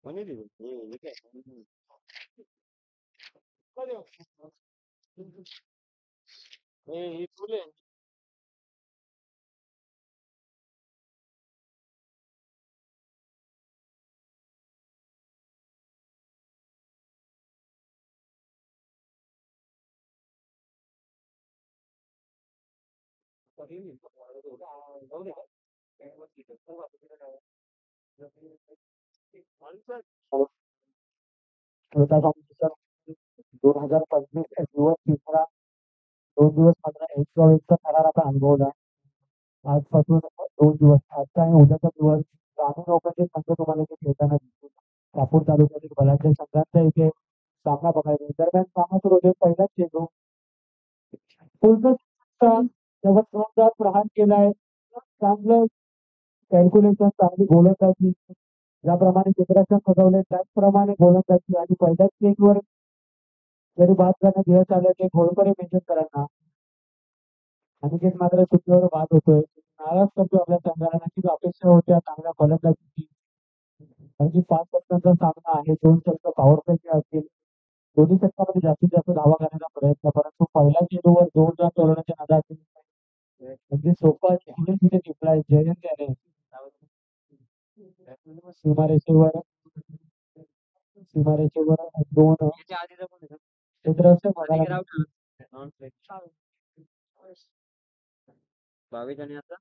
कोणी दिली हे काय हे तुले दोन हजार पंचवीस दिवस तिसरा 2 दिवस मात्र 1/24 करार आता अनुभवला. आजपासून 2 दिवस आजचा आणि उद्याचा दिवस ग्रामीण लोकांचे संघ तुम्हाला इथे खेळताना दिसतील. शहापूर तालुक्यातील बलाढ्य संघांचा इथे सामना बघायला दरम्यान सामना सुरू होते. पहिलाच चेंडू तेव्हा जोरदार प्रहार केलाय. चांगलं कॅल्क्युलेशन चांगली गोलंदाजी ज्याप्रमाणे क्षेत्ररक्षण सजवले त्याचप्रमाणे गोलंदाजी आणि पहिल्याच चेंडूवर जरी बाद करण्यात यश आलं ते घोडपणे मेंशन करांना अनिकेत मात्र सुट्टीवर बाद होतोय. नाराज करतो आपल्या संघाला. नक्कीच अपेक्षा होत्या चांगल्या फलंदाजीची. आणखी 5 षटकांचा सामना आहे. 2 षटक पॉवर प्लेचे असतील. दोन्ही षटकामध्ये जास्तीत जास्त धावा करण्याचा प्रयत्न परंतु पहिल्या चेंडूवर जोरदार टोलण्याच्या नादात अगदी सोपा चेंडू तिथे टिपलाय जयंत याने सीमारेषेवर सीमारेषेवर दोन क्षेत्ररक्षक बघायला बावीस आणि आता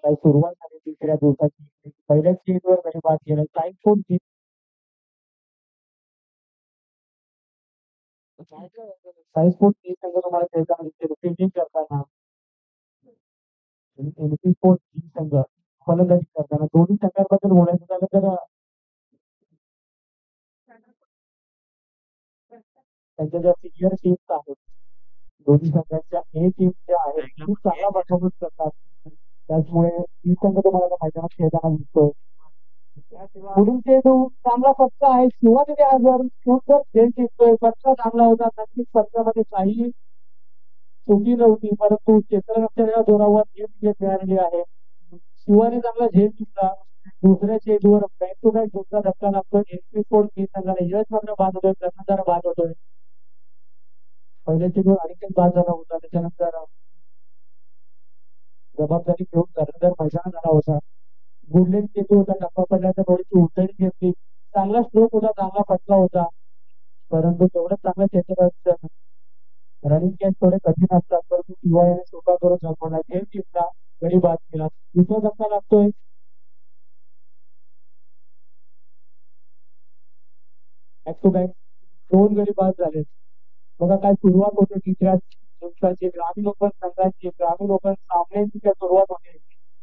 काही सुरुवात झाली तिसऱ्या दिवसाची. पहिल्याच चेंडूवर गडी बाद केला. टाईम फोन साईज फोन तीन संघ तुम्हाला खेळताना दिसतील. फिल्डिंग करताना एनपी स्पोर्ट तीन संघ फलंदाजी करताना दोन्ही संघांबद्दल बोलायचं झालं तर त्यांच्या ज्या सिनियर टीम्स आहेत दोन्ही संघांच्या ए टीम ज्या आहेत खूप चांगला परफॉर्मन्स करतात. त्याचमुळे ही संघ तुम्हाला त्या मैदानात खेळताना दिसतोय. पुढील चेंडू चांगला फटका आहे. सुरुवातीला जर सुंदर खेळ जिंकतोय. फटका चांगला होता. नक्कीच फटक्यामध्ये काही चुकी नव्हती परंतु क्षेत्ररक्षणाच्या जोरावर एक विकेट मिळालेली आहे. शिवाने चांगला झेल जिंकला. दुसऱ्या चेंडूवर बॅक टू बॅक दुसरा धक्का लागतोय. एसपी स्पोर्ट तीन संघाला यश मात्र बाद होतोय. कर्णधार बाद होतोय. पहिल्या चेंडूवर आणखी बाद झाला होता. त्याच्यानंतर जबाबदारी घेऊन कर्णधार मैदानात आला होता. गुडलेट चेंडू होता. टप्पा पडल्याचा थोडीशी उंचाई घेतली. चांगला स्ट्रोक होता. चांगला फटका होता परंतु तेवढं चांगलं क्षेत्ररक्षण रनिंग कॅच थोडे कठीण असतात परंतु शिवाय स्वतः करून दाखवला. खेळ जिंकला. गडी बाद केला. दुसरा धक्का लागतोय. बॅक टू बॅक दोन गडी बाद झाले. बघा काय सुरुवात होते तिसऱ्या दिवसाची. ग्रामीण ओपन संघाची ग्रामीण ओपन सामन्यांची काय सुरुवात होते.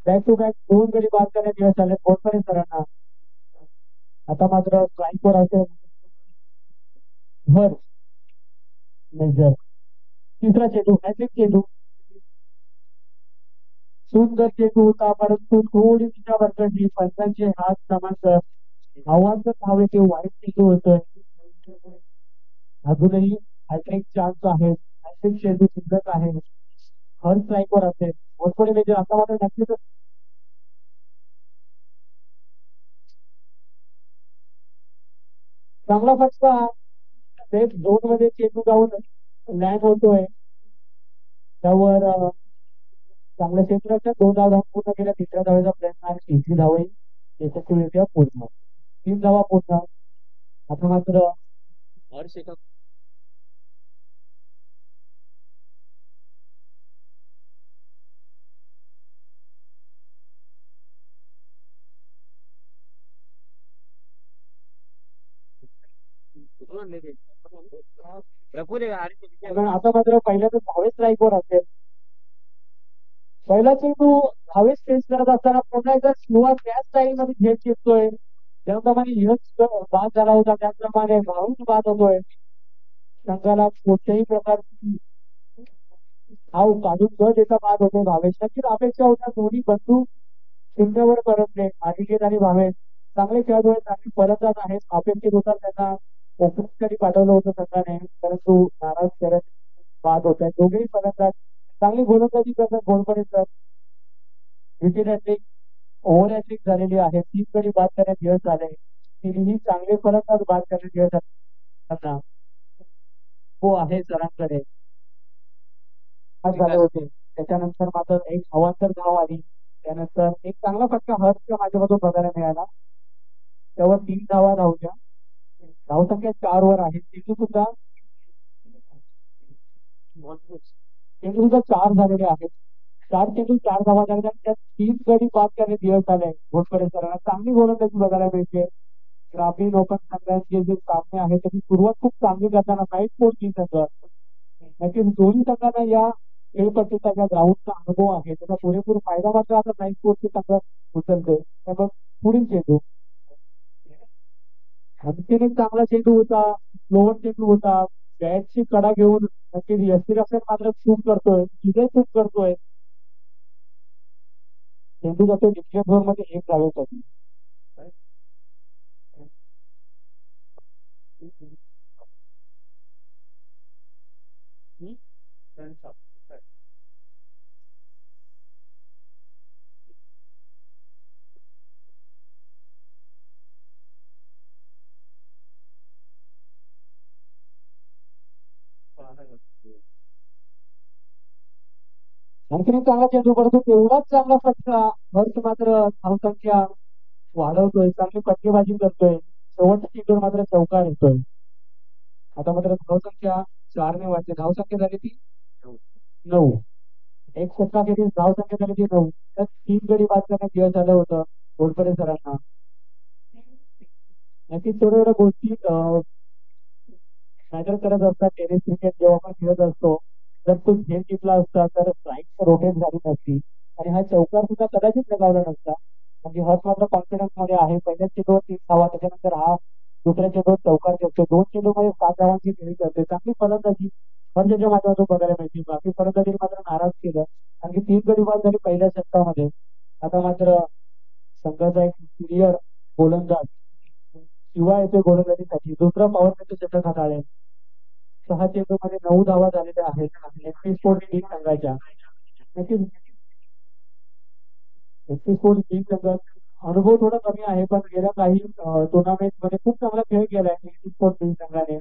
बॅक टू बॅक दोन गडी बाद करण्यात यश आले गोडपणे सरांना. आता मात्र स्ट्राईकवर असेल भर मेजर. तिसरा चेंडू हॅट्रिक चेंडू सुंदर चेंडू होता परंतु थोडी तिच्या वरची पंचांचे हात समांतर आव्हान धावे ते वाईट चेंडू होतोय. अजूनही हॅट्रिक चान्स आहे. हॅट्रिक चेंडू जिंकत आहे. हर स्ट्राईकवर असेल घोडपणे मेजर. आता मात्र नक्कीच चांगला फटका सेफ झोन मध्ये चेंडू जाऊन लँड होतोय. त्यावर चांगलं क्षेत्ररक्षण 2 धावा धाव पूर्ण केल्या. तिसऱ्या धावेचा प्रयत्न आणि तिसरी धाव यशस्वीरित्या पूर्ण. 3 धावा पूर्ण. आता मात्र हर्ष एका आता मात्र पहिल्याच धावे स्ट्राईकवर असेल. पहिला चेंडू धावेस फेस करत असताना पुन्हा एकदा सुरुवात त्याच स्टाईल मध्ये घेत शिकतोय. त्याप्रमाणे यश बाद झाला होता त्याचप्रमाणे भाऊच बाद होतोय. संघाला कुठल्याही प्रकारची हाव काढून न देता बाद होतोय भावेश. नक्कीच अपेक्षा होत्या दोन्ही बंधू शून्यावर परतले. अनिकेत आणि भावेश चांगले खेळाडू आहेत. चांगले फलंदाज आहेत. अपेक्षित होता त्यांना ओपनिंगसाठी पाठवलं होतं संघाने परंतु नाराज करत बाद होत आहेत. दोघेही फलंदाज चांगली गोलंदाजी करतात. गोलपर्यंत विकेट हॅट्रिक, ओव्हर हॅट्रिक झालेली आहे. 30 गडी बाद करण्यात यश झाले. तिन्ही चांगले फलंदाज बाद करण्यात यश त्यांना हो आहे सरांकडे आज झाले होते. त्याच्यानंतर मात्र एक अवांतर धाव आली. त्यानंतर एक चांगला फटका हर्षच्या माझ्यामधून बघायला मिळाला. त्यावर 3 धावा धावल्या. धावसंख्या 4 वर आहे. चेंडू सुद्धा 4 झालेले आहेत. 4 चेंडू 4 धावा झाल्या. त्यात 30 गडी बाद करण्यात यश झालंय घोटपडे सरांना. चांगली गोलंदाजी बघायला मिळते. ग्रामीण ओपन संघाचे जे सामने आहेत त्याची सुरुवात खूप चांगली करताना नाईट स्पोर्ट्स जिंकत असतात. नक्कीच दोन्ही संघांना या खेळपट्टीचा ज्या ग्राउंडचा अनुभव आहे त्याचा पुरेपूर फायदा मात्र आता नाईट स्पोर्ट्सचे संघ उचलते. त्यामुळे पुढील चेंडू आणखीन एक चांगला चेंडू होता. स्लोवर चेंडू होता. बॅटची कडा घेऊन नक्कीच यशस्वी रक्षक मात्र चूक करतोय. विजय चूक करतोय. चेंडू जातो डिक्लेअर झोन मध्ये 1 धावेसाठी. आणखीन एक चांगला चेंडू पडतो. तेवढाच चांगला फटका. हर्ष मात्र धावसंख्या वाढवतोय. चांगली फटकेबाजी करतोय. शेवटच्या चेंडूवर मात्र चौकार येतोय. आता मात्र धावसंख्या 4 ने वाढते. धावसंख्या झाली ती 9. एक फटका केली. धावसंख्या झाली ती 9. त्यात 3 गडी बाद करण्यात यश झालं होतं घोटपडे सरांना. नक्कीच थोड्या थोड्या गोष्टी मॅटर करत असतात. टेनिस क्रिकेट जेव्हा आपण खेळत असतो जर तो खेळ जिंकला असता तर स्ट्राईक रोटेट झाली नसती आणि हा चौकार सुद्धा कदाचित लगावला नसता. म्हणजे हर्ष मात्र कॉन्फिडन्स मध्ये आहे. पहिल्या चेंडूवर 3 धावा. त्याच्यानंतर हा दुसऱ्या चेंडूवर चौकार करतो. 2 चेंडूमध्ये 7 धावांची खेळी करते. चांगली फलंदाजी हर्षच्या माध्यमातून बघायला मिळते. बाकी फलंदाजीने मात्र नाराज केलं. आणखी 3 गडी बाद झाली पहिल्या षटकामध्ये. आता मात्र संघाचा एक सिनियर गोलंदाज शिवा येतोय गोलंदाजीसाठी. दुसरा पॉवर प्लेचं षटक हाताळेल. 6 चेंडूमध्ये 9 धावा झालेल्या आहेत. एसपी स्पोर्ट्स लीग संघाच्या. नक्कीच एसपी स्पोर्ट्स लीग संघात अनुभव थोडा कमी आहे पण गेल्या काही टुर्नामेंट मध्ये खूप चांगला खेळ केलाय एसपी स्पोर्ट्स लीग संघाने.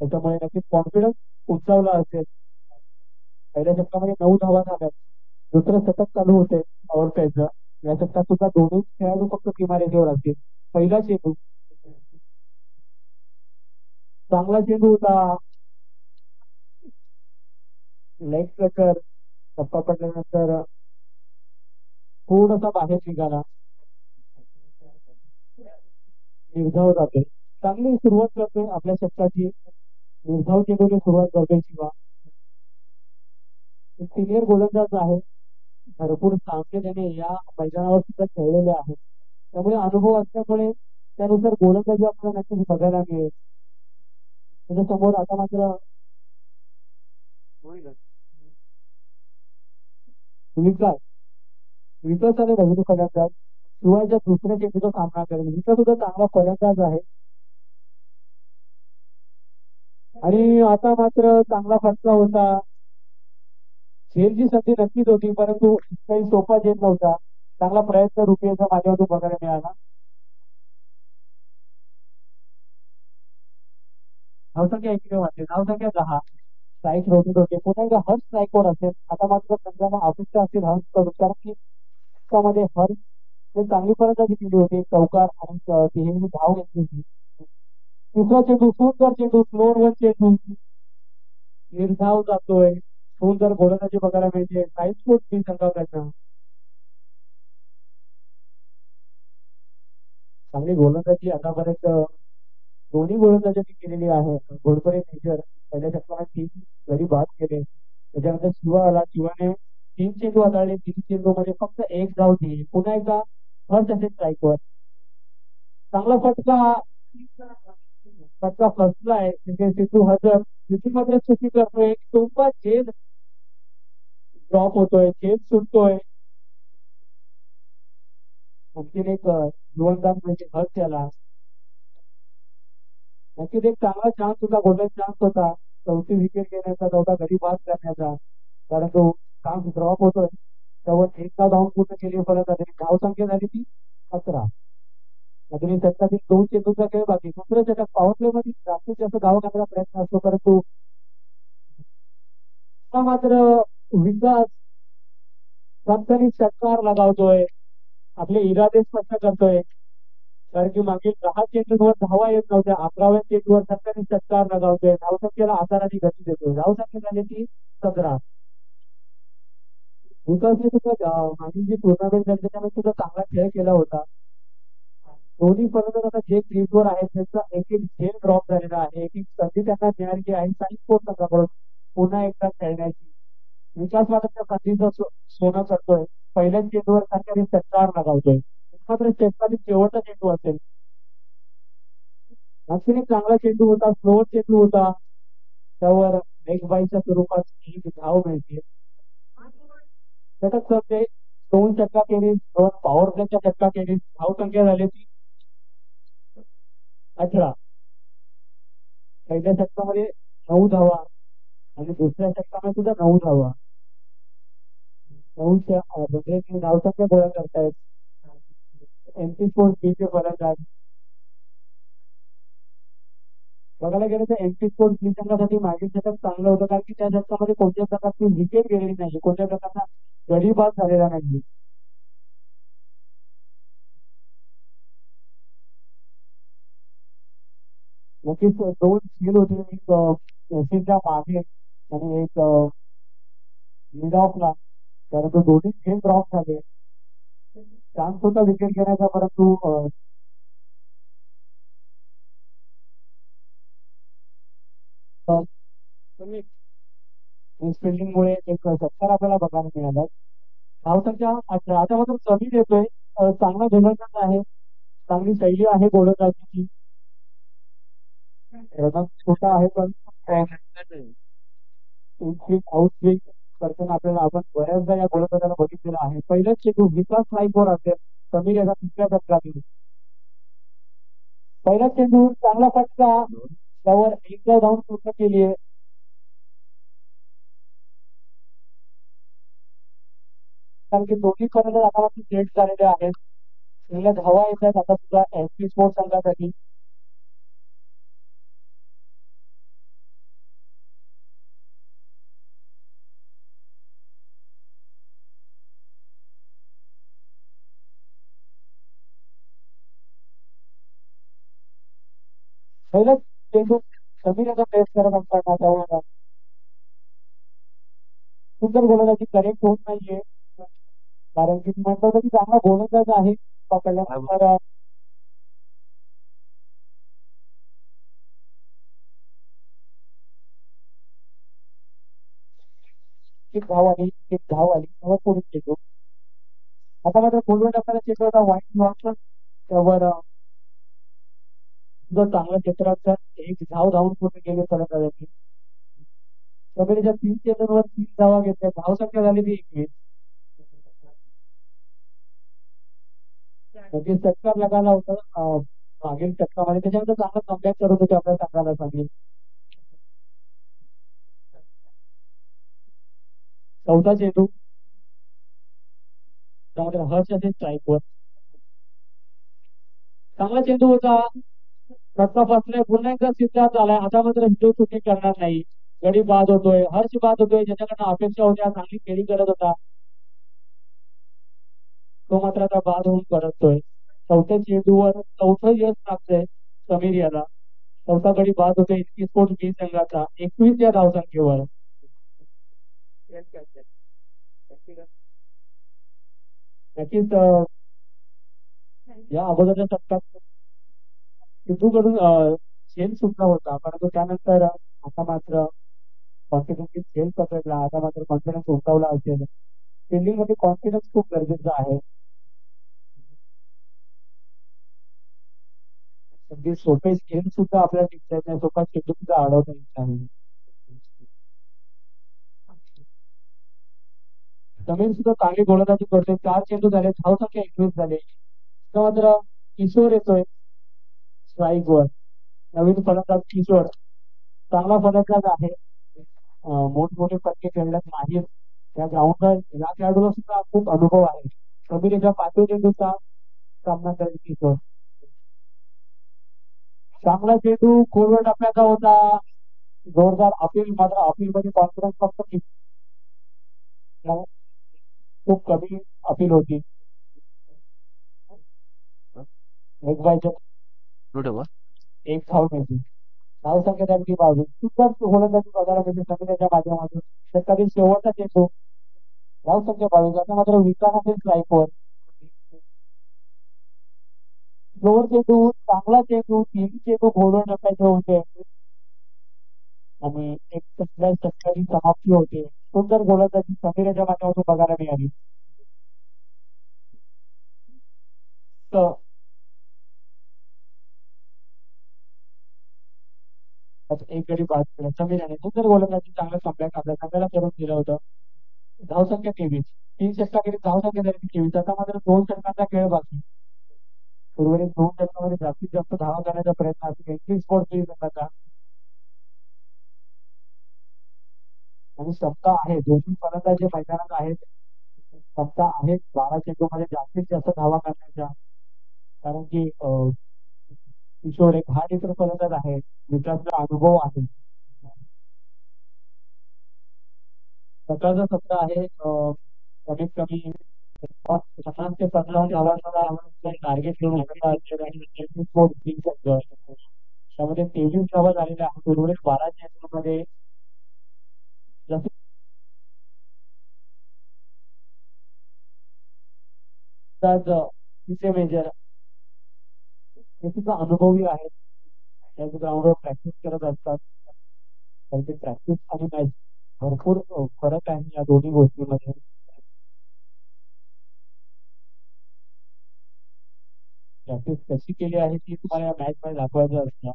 त्याच्यामुळे नक्कीच कॉन्फिडन्स उंचावला असेल. पहिल्या षटकामध्ये 9 धावा झाल्यात. दुसरं षटक चालू होते पॉवर प्लेचं. या षटकात सुद्धा दोन्ही खेळाडू फक्त सीमारेषेवर असतील. पहिला चेंडू चांगला चेंडू होता. लेग स्ट्रेकर टप्पा पडल्यानंतर थोडासा बाहेर निघाला. निर्धाव जाते. चांगली सुरुवात करतोय आपल्या षटकाची. निर्धाव चेंडूने सुरुवात करतोय शिवा. सिनियर गोलंदाज आहे. भरपूर सामने त्याने या मैदानावर सुद्धा खेळलेले आहेत. त्यामुळे अनुभव असल्यामुळे त्यानुसार गोलंदाजी आपल्याला नक्कीच बघायला मिळेल. त्याच्यासमोर आता मात्र विकास विकास आणि रवींद्र फलंदाज शिवायच्या दुसऱ्या चेंडूचा सामना करेल. विकास सुद्धा चांगला फलंदाज आहे. आणि आता मात्र चांगला फटका होता. झेलची संधी नक्कीच होती परंतु काही सोपा झेल नव्हता. चांगला प्रयत्न रुपयेचा माझ्यावरून बघायला मिळाला. धावसंख्या इकडे वाटते. धावसंख्या 10. स्ट्राईक रोटेट होते. पुन्हा एकदा हर्ष स्ट्राईकवर असेल. आता मात्र संघाला अपेक्षा असेल हर्ष करून कारण की त्यामध्ये हर्ष हे चांगली फलंदाजी केली होती. चौकार आणि तिहेरी धाव घेतली होती. दुसरा चेंडू सुंदर चेंडू स्लोअर चेंडू निर्धाव जातोय. सुंदर गोलंदाजी बघायला मिळते नाईट स्पोर्ट्स टीम संघाकडनं. चांगली गोलंदाजी आतापर्यंत दोन्ही गोलंदाजांनी केलेली आहे. घोडपडे मेजर पहिल्या षटकामध्ये 3 गडी बाद केले. त्याच्यानंतर शिवा आला. शिवाने 3 चेंडू हाताळले. 3 चेंडू मध्ये फक्त 1 धाव दिली. पुन्हा एकदा हर्ष असेल स्ट्राईकवर. चांगला फटका. फटका फसलाय म्हणजे सिद्धू हजर. सिद्धू मात्र चुकी करतोय. टोपा झेल ड्रॉप होतोय. झेल सुटतोय. आणखीन एक गोलंदाज म्हणजे हर्ष याला. नक्कीच एक चांगला चान्स होता. गोल्डन चान्स होता. 4थी विकेट घेण्याचा. 4था गडी बाद करण्याचा. कारण तो चान्स ड्रॉप होतोय. त्यावर एकदा धावून पूर्ण केली फलंदाजांनी. धावसंख्या झाली ती 11. अजूनही षटकातील 2 चेंडूचा खेळ बाकी. दुसऱ्या षटकात पॉवर प्ले मध्ये जास्तीत जास्त धावा करण्याचा प्रयत्न असतो, परंतु आता मात्र विकास सत्तरी षटकार लगावतोय, आपले इरादे स्पष्ट करतोय. कारण की मागील 10 चेंडूंवर धावा येत नव्हत्या, 11व्या चेंडूवर सत्तरी षटकार लगावतोय. धावसंख्येला आधाराने गती देतोय. धावसंख्या झाली ती 17. विकासने सुद्धा मागील जी टुर्नामेंट झाली त्याच्यामध्ये सुद्धा चांगला खेळ केला होता. दोन्ही फलंदाज आता जे क्रीजवर आहेत त्यांचा एक एक झेल ड्रॉप झालेला आहे. एक एक संधी त्यांना मिळालेली आहे साई स्पोर्ट संघाकडून पुन्हा एकदा खेळण्याची. विकास मात्र त्या संधीचं सोनं करतोय. पहिल्याच चेंडूवर सरकारी षटकार लगावतोय. मात्र शेतकरी शेवटचा चेंडू असेल. आणखीन एक चांगला चेंडू होता, स्लोअर चेंडू होता, त्यावर मेघबाईच्या स्वरूपात एक धाव मिळते. त्याच्यात ते 2 षटका केली, 2 पॉवर प्लेच्या षटका केली. धावसंख्या झाली ती 18. पहिल्या षटकामध्ये 9 धावा आणि दुसऱ्या षटकामध्ये सुद्धा 9 धावा. 9च्या म्हणजे धावसंख्या गोळा करतायत एमपी स्पोर्ट बीचे फलंदाज. बघायला गेलं तर एमपी स्पोर्ट बी संघासाठी मागील षटक चांगलं होतं, कारण की त्या षटकामध्ये कोणत्या प्रकारची विकेट गेलेली नाही, कोणत्या प्रकारचा गडी बाद झालेला नाही. नक्कीच 2 खेळ होते, एक एसीच्या मागे आणि एक मिड ऑफला, परंतु दोन्ही खेळ ड्रॉप झाले. चान्स होता विकेट घेण्याचा, परंतु फिल्डिंगमुळे एक षटकार आपल्याला बघायला मिळाला. धावसंख्या 18. आता मात्र कमी देतोय. चांगला गोलंदाज आहे, चांगली शैली आहे गोलंदाजीची. रनअप छोटा आहे पण आउट स्विंग करताना आपल्याला आपण बऱ्याचदा या गोलंदाजाला बघितलेलं आहे. पहिल्याच चेंडू विकास स्ट्राईकवर असेल समीर याचा दुसऱ्या षटकातील. पहिला चेंडू चांगला फटका, त्यावर एकदा धावून पूर्ण केली आहे. कारण की दोन्ही फलंदाज आता मात्र सेट झालेले आहेत. पहिल्या धावा येत आहेत आता सुद्धा एसपी स्पोर्ट्स संघासाठी. पहिलाच चेंडू समीर याचा प्रेस करत असताना त्यावर सुंदर गोलंदाजी करेक्ट होत नाहीये, कारण की म्हणतो की चांगला गोलंदाज आहे पकडल्यानंतर एक धाव आली, एक धाव आली, त्यावर पोलीस चेंडू. आता मात्र फुलवेट आपल्याला चेंडू होता वाईट वाटलं, त्यावर सुद्धा चांगल्या क्षेत्रात एक धाव धावून पूर्ण केले फलंदाजांनी. कबड्डीच्या 3 चेंडूंवर 3 धावा घेतल्या. धावसंख्या झाली ती 21. म्हणजे षटकार लगायला होता मागील षटकामध्ये, त्याच्यानंतर चांगला कमबॅक करत होते आपल्या संघाला सांगेल. चौथा चेंडू, त्यामध्ये हर्ष असेल स्ट्राईकवर. चांगला चेंडू होता, फटका फसलाय, पुन्हा एकदा सिद्धार्थ आलाय. आता मात्र हिंदू चुकी करणार नाही. गडी बाद होतोय, हर्ष बाद होतोय, ज्याच्याकडनं अपेक्षा होत्या, चांगली खेळी करत होता, तो मात्र आता बाद होऊन परततोय. चौथ्या चेंडूवर चौथं यश लागतंय समीर याला. चौथा गडी बाद होतोय इतकी स्पोर्ट्स बी संघाचा 21 या धावसंख्येवर. नक्कीच या अगोदरच्या षटकात सिद्धूकडून झेल सुटला होता, परंतु त्यानंतर आता मात्र कॉन्फिडन्स झेल पकडला. आता मात्र कॉन्फिडन्स उंचावला असेल. फिल्डिंग मध्ये कॉन्फिडन्स खूप गरजेचा आहे. अगदी सोपे स्केल सुद्धा आपल्याला दिसत नाही, सोपा चेंडू सुद्धा अडवता येत नाही. समीर सुद्धा चांगली गोलंदाजी करतोय. 4 चेंडू झाले, धावसंख्या 21 झाले. मात्र किशोर येतोय स्ट्राईकवर. नवीन फलंदाज किशोर चांगला फलंदाज आहे. मोठमोठे फटके खेळण्यात नाही, या ग्राउंडवर या खेळाडूला सुद्धा खूप अनुभव आहे. कमी त्याच्या पाचव्या चेंडूचा सामना करेल तो. चांगला चेंडू खोलवर टप्प्याचा होता. जोरदार अपील, मात्र अपील मध्ये कॉन्फिडन्स फक्त खूप कमी अपील होती. एक बायच्या एक धाव मिळते. धावसंख्या त्यांची 22. सुंदर गोलंदाजी बघायला मिळते समितीच्या माध्यमातून. तर कधी शेवटचा चेंडू धावसंख्या 22. आता मात्र विकास असेल स्ट्राईकवर. फ्लोअर चेंडू, चांगला चेंडू, तीन चेंडू गोलवर टाकायचे होते आणि एक षटकाची समाप्ती होते. सुंदर गोलंदाजी समीरच्या माध्यमातून बघायला मिळाली. तर एक गडी बाद केला समीराने. सुंदर गोलंदाजी, चांगला कमबॅक आपल्या संघाला करून दिलं होतं. धावसंख्या 23. तीन षटकाखेरीज धावसंख्या झाली 23. आता मात्र दोन षटकांचा खेळ बाकी. उर्वरित दोन षटकामध्ये जास्तीत जास्त धावा करण्याचा प्रयत्न असेल 21 स्पोर्ट्स संघाचा. आणि क्षमता आहे, दोन्ही फलंदाज जे मैदानात आहेत क्षमता आहेत 12 चेंडूमध्ये जास्तीत जास्त धावा करण्याच्या. कारण की किशोर एक हा नेत्र फलंदाज आहे, विचारचा अनुभव आहे. सकाळचं सत्र आहे. कमीत कमी 50 ते 55 धावांचा टार्गेट घेऊन त्यामध्ये 23 धावा झालेल्या आहेत. उर्वरित 12 चेंडूमध्ये तिचे मेजर हे सुद्धा अनुभवी आहेत. त्याच ग्राउंडवर प्रॅक्टिस करत असतात. त्यांची प्रॅक्टिस आणि मॅच भरपूर फरक आहे या दोन्ही गोष्टींमध्ये. प्रॅक्टिस कशी केली आहे ती तुम्हाला या मॅच मध्ये दाखवायचं असतं.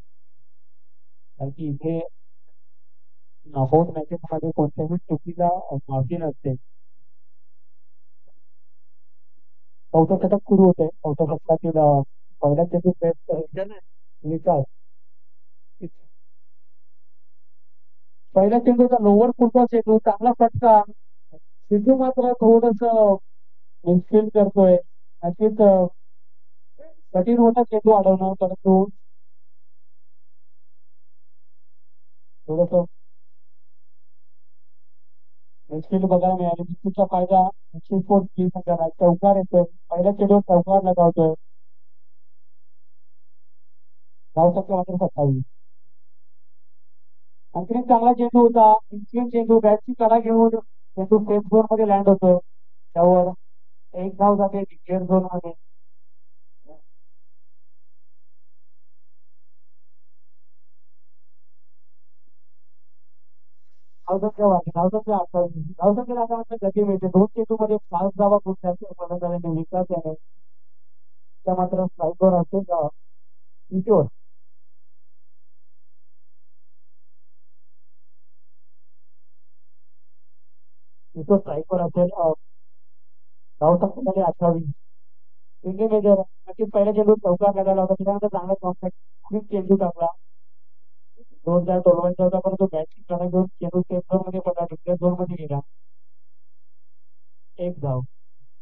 कारण की इथे नॉकआउट मॅचेस मध्ये कोणत्याही चुकीला माफी नसते. चौथं षटक सुरू होते. चौथ्या षटकातील पहिल्या चेंडू विकास. पहिल्या चेंडूचा लोअर फुटबॉल चेंडू, चांगला फटका. सिद्धू मात्र थोडस मिसफील करतोय. नक्कीच कठीण होता चेंडू अडवणं, परंतु थोडस मिसफील्ड बघायला मिळाली. मिसफील्डचा फायदा चौकार येतोय. पहिल्या चेंडूवर चौकार लगावतोय. धावसंख्या मात्र 27. आणखी चांगला चेंडू होता. इन्स्टिंग चेंडू, बॅटची कडा घेऊन चेंडू सेफ झोन मध्ये लँड होतो. त्यावर एक धाव जाते डिक्लेअर झोन मध्ये. धावसंख्या 28. धावसंख्येला आता मात्र गती मिळते. दोन चेंडू मध्ये 5 धावा फलंदाजांनी विकास आहे. त्या मात्र स्ट्राईकवर असतो किशोर. किशोर स्ट्राईकवर असेल. धावसंख्या झाली 28. इंडियन मेजर नक्कीच पहिल्या चेंडू चौकार लगायला होता. त्याच्यानंतर चांगला कॉन्टॅक्ट क्विक चेंडू टाकला. 2000 होता, परंतु बॅटची कडा घेऊन चेंडू सेफ झोन मध्ये पडला, डिक्लेअर झोन मध्ये गेला. एक धाव.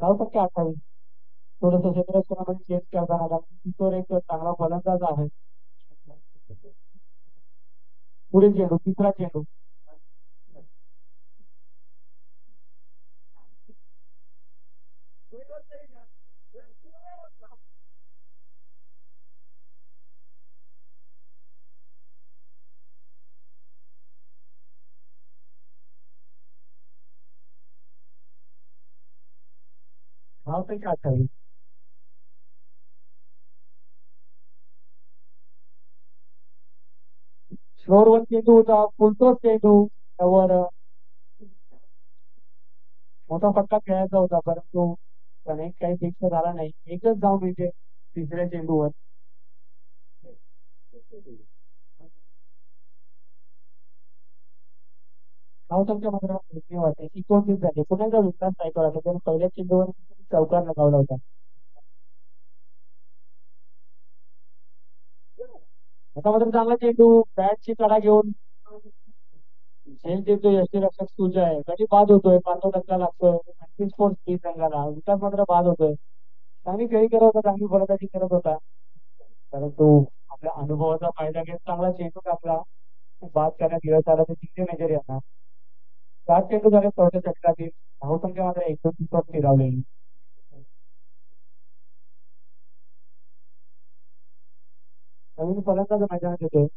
धावसंख्या 28. थोडस क्षेत्ररक्षणामध्ये चेंज करताना आला. किशोर एक चांगला फलंदाज आहे. पुढील चेंडू, तिसरा चेंडू. धावसंख्या 28. फ्लोअरवर चेंडू होता, फुलटॉस चेंडू. त्यावर मोठा फटका खेळायचा होता, परंतु त्याने काही फिक्स झाला नाही. एकच धाव मिळते तिसऱ्या चेंडूवर. धावसंख्या मात्र वाटते 29 झाली. पुन्हा एकदा विकास सायकल आला. त्याने पहिल्या चेंडूवर चौकार लगावला होता. आता मात्र चांगला चेंडू, बॅटची कडा घेऊन झेल देतोय यष्टीरक्षक तुझा आहे कधी बाद होतोय 5 धक्का लागतोय आणखी स्पोर्ट्स बी संघाला विकास मात्र बाद होतोय. चांगली खेळी करत होता चांगली फलंदाजी करत होता परंतु आपल्या अनुभवाचा फायदा घेत चांगला चेंडू टाकला बाद करण्यात दिवस आला ते जिंकले मेजर यांना 7 चेंडू झाले चौथ्या षटकातील धावसंख्या मात्र 1-2 फिरावलेली. नवीन फलंदाज मैदानात येतोय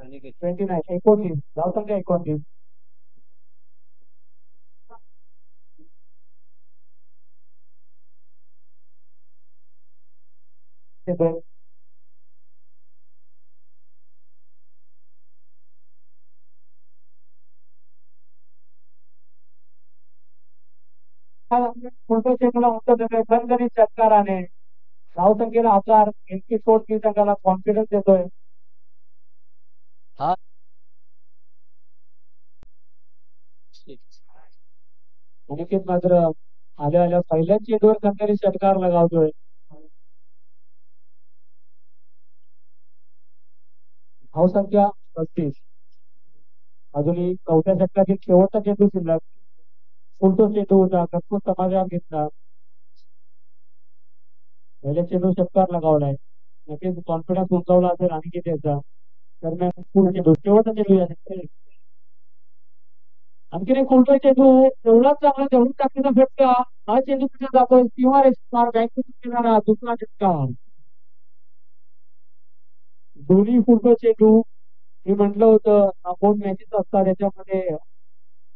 29 धावसंख्या 29 येतोय. पुढच्या चेंडूला उत्तर देतोय खणखणीत षटकाराने धावसंख्येला आकार इनकी स्पोर्ट की संघाला कॉन्फिडन्स देतोय. अनिकेत मात्र आल्या आल्या पहिल्याच चेंडूवर खणखणीत षटकार लगावतोय. धावसंख्या 35 अजूनही चौथ्या षटकातील शेवटचा चेंडू शिल्लक फुलतो चेंडू होता घरपूर समाधान घेतला पहिल्या चेंडू षटकार लगावलाय नक्कीच कॉन्फिडन्स उंचावला असेल अनिकेत याचा दरम्यान पूर्ण चेंडू शेवटचा चेंडू या आणखीन एक फुलतोय चेंडू एवढाच चांगला तेवढी टाकीचा फटका हा चेंडू तिथे जातोय किंवा बँक दुसरा षटकार दोन्ही फुलतोय चेंडू मी म्हटलं होतं आपण मॅचेस असतात त्याच्यामध्ये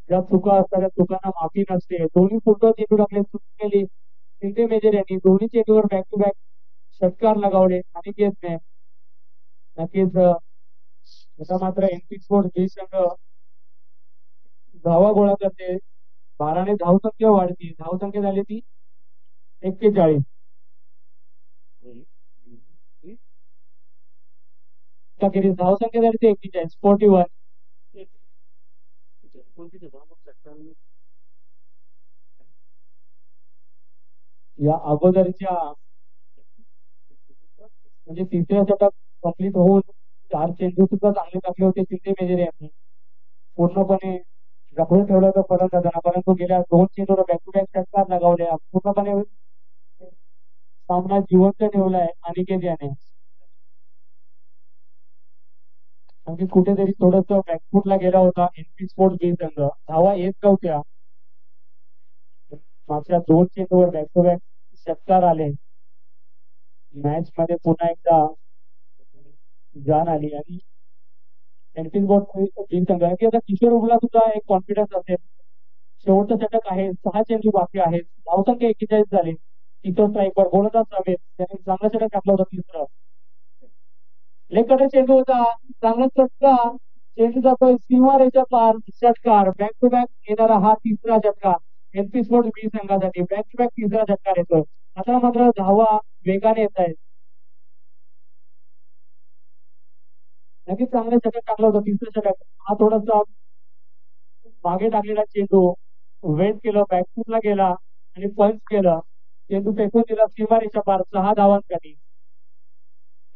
ज्या चुका असतात त्या चुकांना माफी नसते दोन्ही फुटबॉल चेंडू टाकले चूक केली शिंदे मेजर यांनी दोन्ही चेंडूवर बॅक टू बॅक षटकार लगावले आणि घेत नाही नक्कीच आता मात्र एनपी स्पोर्ट बी संघ धावा गोळा करते 12ने धावसंख्या वाढती धावसंख्या झाली ती 41 अखेरीस धावसंख्या झाली ती 41 41 या अगोदरच्या म्हणजे तिसऱ्या षटक कंप्लीट होऊन 4 चेंडू सुद्धा चांगले टाकले होते शिंदे मेजर यांनी पूर्णपणे जखडून ठेवलं होतं फलंदाजांना परंतु गेल्या 2 चेंडूवर बॅक टू बॅक षटकार लगावले पूर्णपणे सामना जिवंत ठेवलाय अनिकेत याने म्हणजे कुठेतरी थोडस बॅकफुटला गेला होता एनपी स्पोर्ट्स बी संघ धावा येत नव्हत्या मागच्या 2 चेंडूवर बॅक टू बॅक षटकार आले मॅच मध्ये पुन्हा एकदा जान आली आणि एनपी स्पोर्ट्स बी संघ की आता किशोर उगला सुद्धा एक कॉन्फिडन्स असेल शेवटचं षटक आहे 6 चेंडू बाकी आहेत धावसंख्या 41 झाली किशोर स्ट्राईकवर गोलंदाज समेत त्याने चांगला षटक टाकला होता तिसरं लेकडे चेंडू होता चांगला चटका चेंडू जातोय सीमारेच्या पार षटकार बॅक टू बॅक येणारा हा तिसरा षटकार एनपी स्पोर्ट्स बी संघासाठी बॅक टू बॅक तिसरा षटकार येतोय आता मात्र धावा वेगाने येत आहेत नक्कीच चांगले षटक टाकलं होतं तिसरं षटक हा थोडासा मागे टाकलेला चेंडू वेट केलं बॅकफुटला गेला आणि पंच केलं चेंडू फेकून दिला सीमारेच्या पार 6 धावांसाठी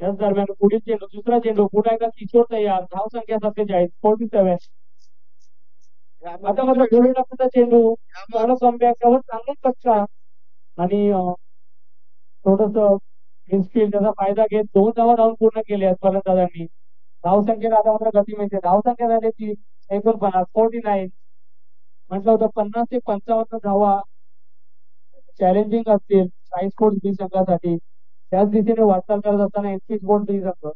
त्याच दरम्यान पुढील चेंडू दुसरा चेंडू पुन्हा एकदा किशोर तयार धाव संख्या 47 47 आता मात्र घेऊन टाकता चेंडू चांगला कमबॅक त्यावर चांगलाच फटका आणि थोडस मिसफील्ड त्याचा फायदा घेत 2 धावा धावून पूर्ण केले आहेत फलंदाजांनी धावसंख्येला आता मात्र गती मिळते धावसंख्या झाली ती 49 49 म्हटलं होतं 50 ते 55 धावा चॅलेंजिंग असतील साई स्पोर्ट्स बी संघासाठी त्याच दिशेने वाटचाल करत असताना एनसी स्पोर्ट्स बी संघ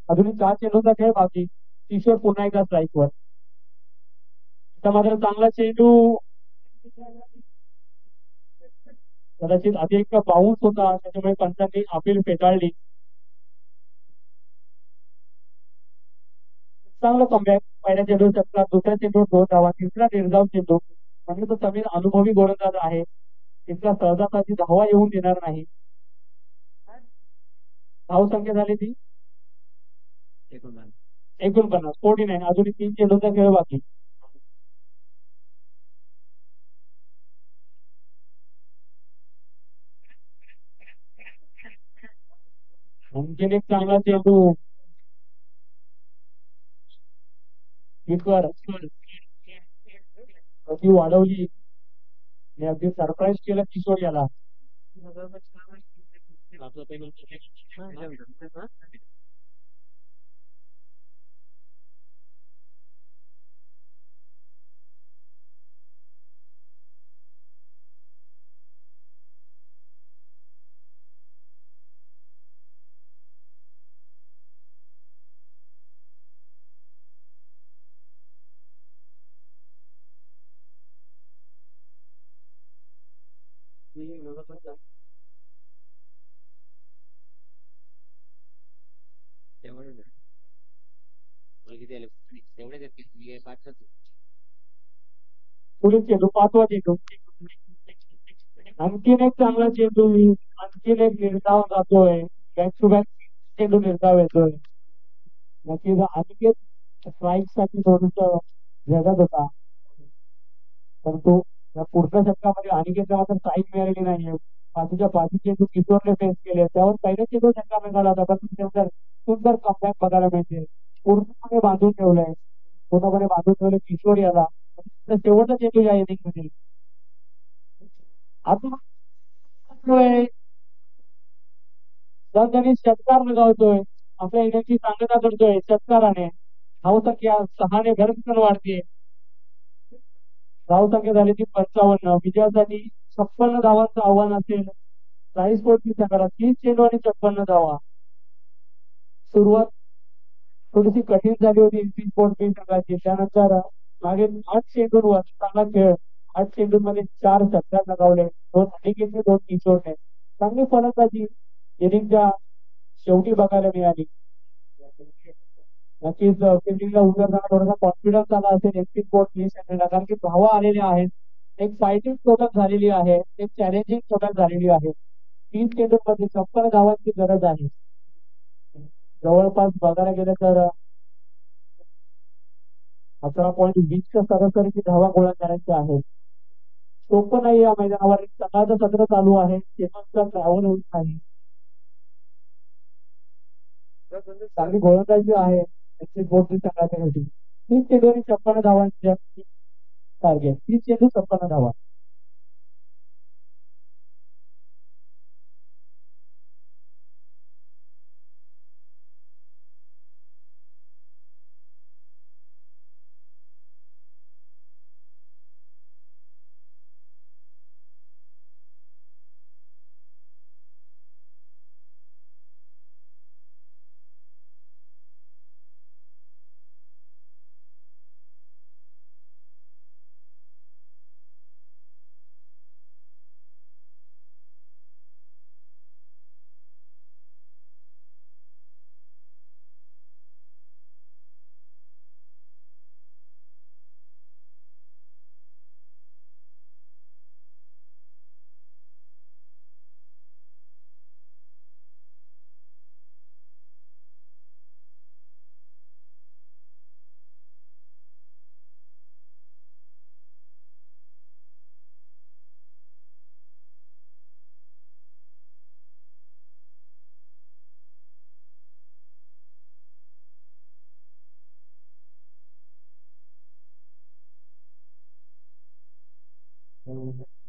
अजूनही 4 चेंडूचा खेळ बाकी किशोर पुन्हा एकदा स्ट्राईकवर आता मात्र चांगला चेंडू कदाचित अधिक बाउन्स होता त्याच्यामुळे पंचांनी अपील फेटाळली चांगला कमबॅक पहिल्या चेंडू षटकार दुसऱ्या चेंडू 2 धावा तिसरा निर्धाव चेंडू म्हणजे तो समीर अनुभवी गोलंदाज आहे तिथला सहजासहजी धावा येऊन देणार नाही धाव संख्या झाली ती 49 49 अजूनही 3 चेंडूचा खेळ बाकी आणखीन एक चांगला चेंडू किकर गती वाढवली आणि अगदी सरप्राईज केलं किशोर याला. पुढे चेंडू 5वा चेंडू. आणखीन एक चांगला चेंडू. आणखीन एक निर्धाव जातोय. बॅक टू बॅक चेंडू निर्धाव येतोय. नक्कीच अनिकेत स्ट्राईक साठी थोडस जगत होता, परंतु या पुढच्या षटकामध्ये अनिकेतला मात्र स्ट्राईक मिळालेली नाहीये. पाठीच्या पाठी चेंडू किशोरने फेस केले, त्यावर पहिल्या चेंडू षटका मिळाला होता, पण सुंदर सुंदर कमबॅक बघायला मिळते. पूर्णपणे बांधून ठेवलंय. पूर्णपणे बांधून ठेवलं किशोर याला. तर शेवटचा चेंडू या इनिंग मध्ये आता जर त्यांनी षटकार लगावतोय, आपल्या इनिंगची सांगता करतोय षटकाराने. धावसंख्या 6ने भरभरून वाढते. धावसंख्या झाली ती 55. विजयासाठी 56 धावांचं आव्हान असेल. 40 कोटी संघाला 30 चेंडू आणि 56 धावा. सुरुवात थोडीशी कठीण झाली होती एमपी स्पोर्ट बी संघाची. त्यानंतर मागे 8 चेंडूंवर चांगला खेळ. 8 चेंडूंमध्ये 4 षटकार लगावले. 2 अनिकेतने, 2 किशोरने. चांगली फलंदाजी इनिंगच्या शेवटी बघायला मिळाली. नक्कीच फिल्डिंगला उतरताना थोडासा कॉन्फिडन्स आला असेल एमपी स्पोर्ट प्लीज सेंटरला, कारण की धावा आलेल्या आहेत. एक फायटिंग टोटल झालेली आहे, एक चॅलेंजिंग टोटल झालेली आहे. 3 चेंडूंमध्ये 56 धावांची गरज आहे. जवळपास बघायला गेलं तर 11.20च्या सरासरीची धावा गोळा करायच्या आहेत. सोपं नाही या मैदानावर. एक सकाळचं सत्र चालू आहे, चेतनचा ट्रॅव्हल होत नाही. चांगली गोलंदाजी आहे एमपी स्पोर्ट संघासाठी. 30 चेंडू आणि 56 धावांचे टार्गेट. 30 चेंडू 56 धावा.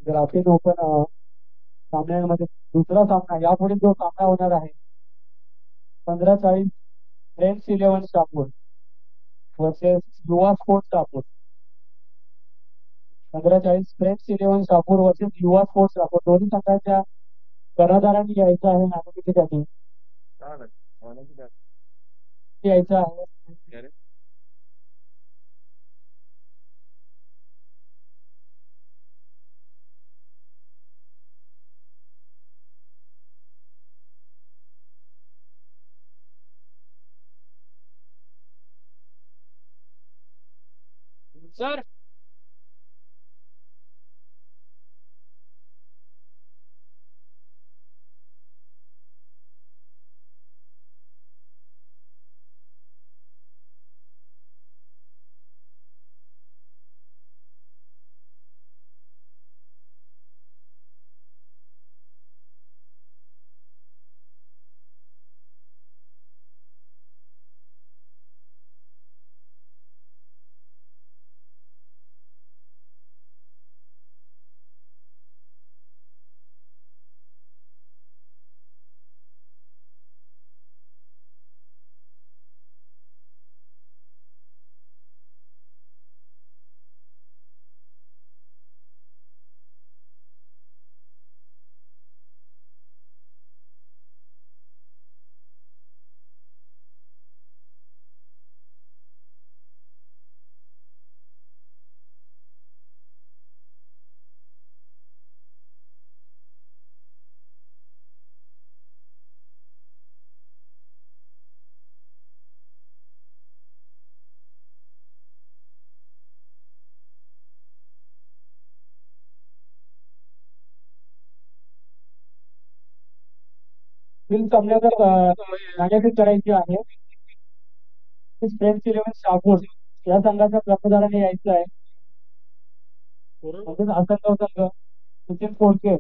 ग्राफिक ओपन सामन्यामध्ये दुसरा सामना, यापुढे जो सामना होणार आहे 15:40 फ्रेंड्स 11 शहापूर वर्सेस युवा sports Shahapur. 15:40 friends 11 Shahapur versus युवा स्पोर्ट्स शहापूर. दोन्ही संघाच्या कर्णधारांनी यायचं आहे नाणेफेकीसाठी. यायचं आहे. सर बिल सामन्याचा नाणेफेक करायची आहे. फ्रेंच इलेव्हन शापूर या संघाच्या कर्णधाराने यायचं आहे. म्हणजेच आसनगाव संघ सचिन कोळके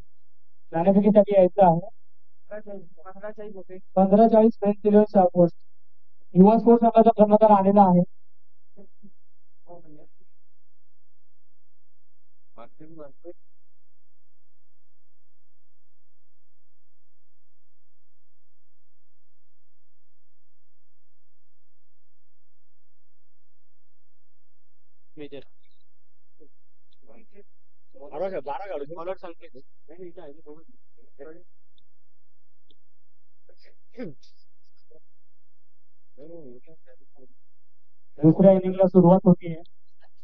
नाणेफेकीसाठी यायचं आहे. 15:40 फ्रेंच इलेव्हन शापूर युवा स्पोर्ट्स संघाचा कर्णधार आलेला आहे. दुसऱ्या इनिंगला सुरुवात होतीये.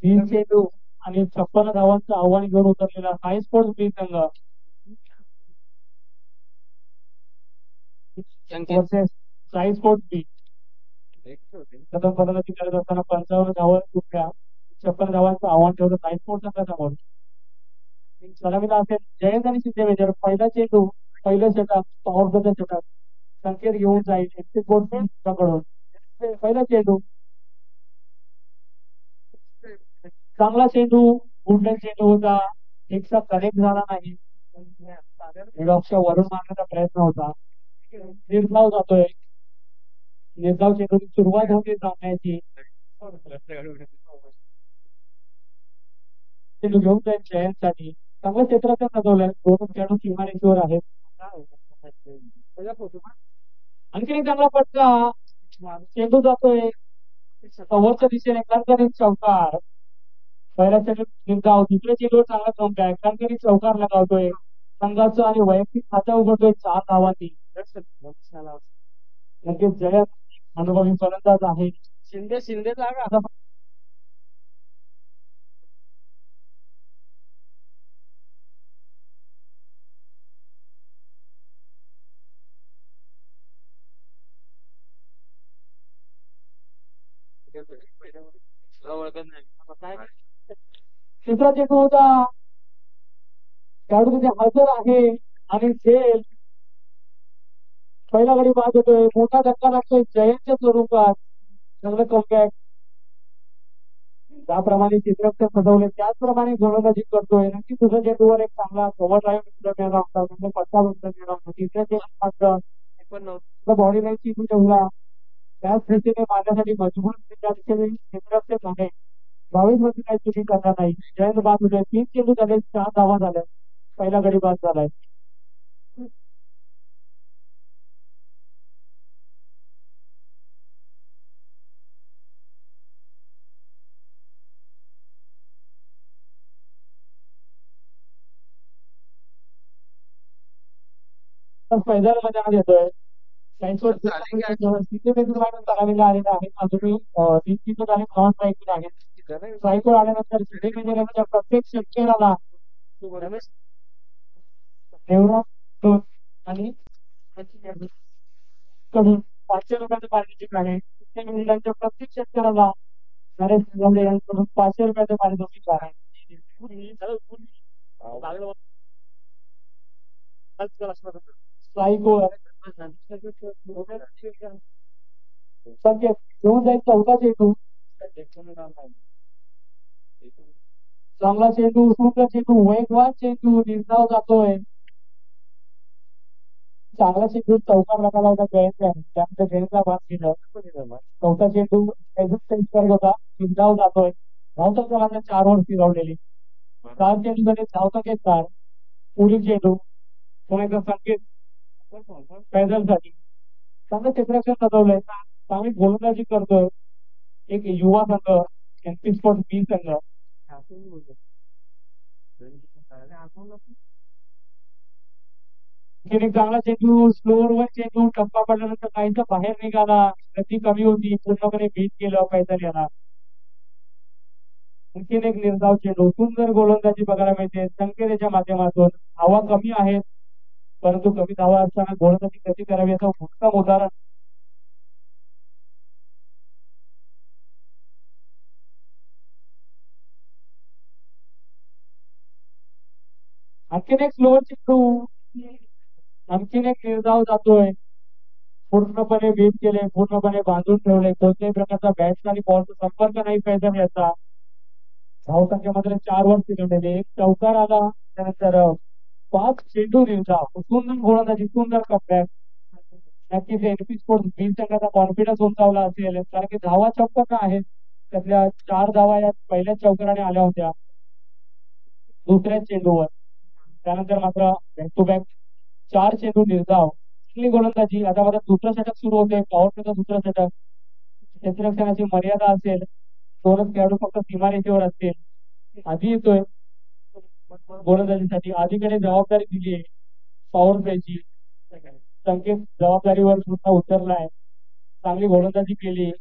3 चेंडू आणि 56 धावांचं आव्हान घेऊन उतरलेला साई स्पोर्ट्स बी संघ वर्सेस साई स्पोर्ट्स बी. प्रथम फलंदाजी करत असताना 55 धावा चुकल्या. 56 धावांचं आव्हान ठेवलं साई स्पोर्ट्स संघासमोर. सलामीला असेल जयंत आणि सिद्धे मेजर. पहिला चेंडू पहिलं षटक पॉवरचं षटक संकेत घेऊन जाईल एक्सिट बोर्ड कडून. पहिला चेंडू चांगला चेंडू गुंडन चेंडू होता. एकसा कनेक्ट झाला नाही. मिडऑफच्या वरून मारण्याचा प्रयत्न होता. निर्धाव जातोय. निर्धाव चेंडूची सुरुवात होती सामन्याची. चेंडू घेऊन जाईल जयंतसाठी. चांगल्या क्षेत्रात सजवलंय. दोन चेंडू सीमारेषेवर आहेत. आणखी एक चांगला फटका. चेंडू जातोय समोरच्या दिशेने. कणकरीत चौकार. पहिला चेंडू निर्धाव. दुसऱ्या चेंडूवर चांगला चौकार आहे. कणकरीत चौकार लगावतोय. संघाचं आणि वैयक्तिक खातं उघडतोय 4 धावांनी. नक्कीच जयंत अनुभवी फलंदाज आहे. शिंदे जागा तिसरा चेंडू होता. खेळाडू तिथे हजर आहे आणि खेळ पहिला गडी बाद होतोय. मोठा धक्का लागतोय जयंतच्या स्वरूपात. चांगलं कमबॅक. ज्याप्रमाणे चित्रक्षर सजवले त्याचप्रमाणे गोलंदाजी करतोय. नक्की तुझ्या चेंडूवर एक चांगला कव्हर ड्राईव्ह मिळाला होता. म्हणजे पट्टा मिळाला होता. तिसऱ्या चेंडू मात्र बॉडी लाईन चिकून ठेवला. त्याच स्थितीने मारण्यासाठी मजबूर त्या दिशेने चित्रक्षर आहे. 22 मध्ये काही चुकी करणार नाही. जयंत बाद होते. 3 चेंडू झाले. 4 धावा झाल्या. पहिला गडी बाद झालाय. पहिल्या मैदानात येतोय. आलेला आहे. अजूनही 3 झाले. नॉन स्ट्राईक आहेत. स्ट्राईकवर आल्यानंतर प्रत्येक षटकाराला एवढा आणि कडून 500 रुपयाचं पारितोषिक आहे. मिनिटांच्या प्रत्येक षटकाराला नरेश निगमले यांच्याकडून 500 रुपयाचं पारितोषिक आहे. स्ट्राईकवर संकेत घेऊन जाईल. चौथा चेंडू चांगला चेंडू. सुंदर चेंडू. वेगवान चेंडू. निर्धाव जातोय. चांगला चेंडू चौकार लगाला होता जयंत यांनी. त्यानंतर जयंतला बाद केलं. चौथा चेंडू करत होता. निर्धाव जातोय. धावता क्रमांक 4 वर फिरवलेली. 4 चेंडू झाले. धावता घेत 4. पुढील चेंडू पुण्याचा संकेत पैदलसाठी. चांगलं चित्रक्षर सजवलंय. चांगली गोलंदाजी करतोय एक युवा संघ एनपी स्पोर्ट्स बी संघ. एक चांगला चेंडू. स्लोअरवर चेंडू. टप्पा पडल्यानंतर काहीसा बाहेर निघाला. गती कमी होती. पूर्णपणे बीट केलं पैदल याला. आणखीन एक निर्धाव चेंडू. सुंदर गोलंदाजी बघायला मिळते संकेताच्या माध्यमातून. धावा कमी आहेत परंतु कमी धावा असताना गोलंदाजी कशी करावी याचं उत्तम उदाहरण. आणखीन एक स्लोअर चेंडू. आणखीन एक निर्धाव जातोय. पूर्णपणे बीट केले, पूर्णपणे बांधून ठेवले, कोणत्याही प्रकारचा बॅट्स आणि बॉलचा संपर्क नाही पाहिजे याचा. धावसंख्या मात्र 4 वर फिरवलेले, एक चौकार आला. त्यानंतर 5 चेंडू निर्धाव, सुंदर गोलंदाजी, सुंदर कमबॅक. नक्कीच एनपी स्पोर्ट्स बी संघाचा कॉन्फिडन्स उंचावला असेल, कारण की धावा चौका आहेत. त्यातल्या 4 धावा या पहिल्याच चौकाराने आल्या होत्या दुसऱ्याच चेंडूवर. त्यानंतर मात्र बॅक टू बॅक 4 चेंडू निर्धाव, चांगली गोलंदाजी. आता मात्र दुसरं षटक सुरू होते, पॉवर प्लेचं दुसरं षटक. क्षेत्ररक्षणाची मर्यादा असेल, दोनच खेळाडू फक्त सीमारेषेवर असतील. आधी येतोय गोलंदाजीसाठी, आधीकडे जबाबदारी दिली आहे पॉवर प्लेची. संकेत जबाबदारीवर सुद्धा उतरलाय, चांगली गोलंदाजी केली,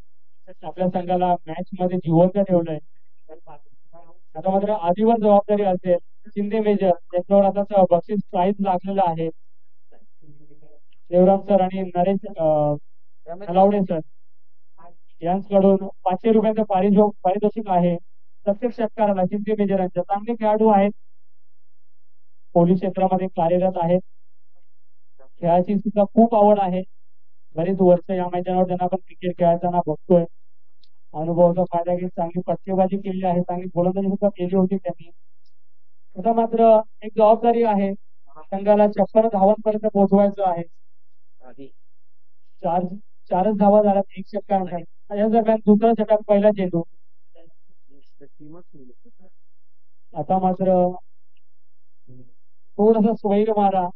आपल्या संघाला मॅच मध्ये जिवंत ठेवलंय. आता मात्र आधीवर जबाबदारी असेल शिंदे मेजर, ज्यांच्यावर आता बक्षीस प्राईज लागलेलं आहे. देवराम सर आणि नरेश नलावडे सर यांच्याकडून 500 रुपयांचं पारितोषिक आहे. प्रत्येक षटकाराला शिंदे मेजर यांच्या चांगले खेळाडू आहेत, पोलीस क्षेत्रामध्ये कार्यरत आहेत, खेळाची सुद्धा खूप आवड आहे. बरेच वर्ष या मैदानावर त्यांना आपण क्रिकेट खेळताना बघतोय. अनुभवाचा फायदा घेत चांगली फटकेबाजी केली आहे, चांगली गोलंदाजी सुद्धा केली होती त्यांनी. आता मात्र एक जबाबदारी आहे, संघाला 56 धावांपर्यंत पोहोचवायचं आहे. चार 4च धावा झाल्यात, एक षटकार नाही. या दरम्यान दुसरा षटक, पहिला चेंडू. आता मात्र थोडासा स्वैर मारा,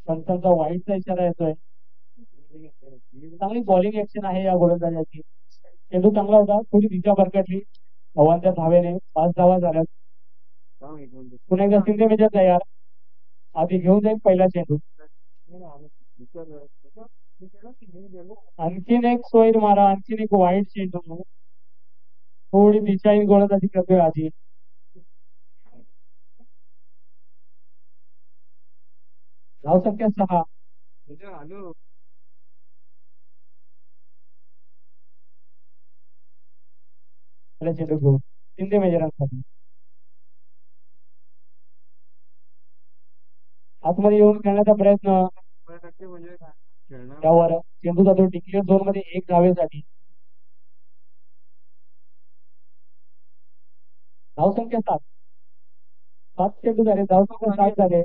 पंचांचा वाईटचा इशारा येतोय. चांगली बॉलिंग ऍक्शन आहे या गोलंदाजाची. चेंडू चांगला होता, थोडी दिशा भरकटली. धावांच्या धावेने 5 धावा झाल्यात. पुन्हा एकदा शिंदे मेजर तयार, आधी घेऊन जाईल पहिला चेंडू. आणखीन एक सोयीर मारा, आणखीन एक वाईट चेंडू. थोडी दिशाहीन गोलंदाजी करतोय आधी. धावसंख्या 6. पहिला चेंडू घेऊन शिंदे मेजरांसाठी आतमध्ये येऊन खेळण्याचा प्रयत्न, त्यावर चेंडू जातो डिक्लेअर झोन मध्ये 1 धावेसाठी. धावसंख्या 7. 7 चेंडू झाले, धावसंख्या 7 झाले.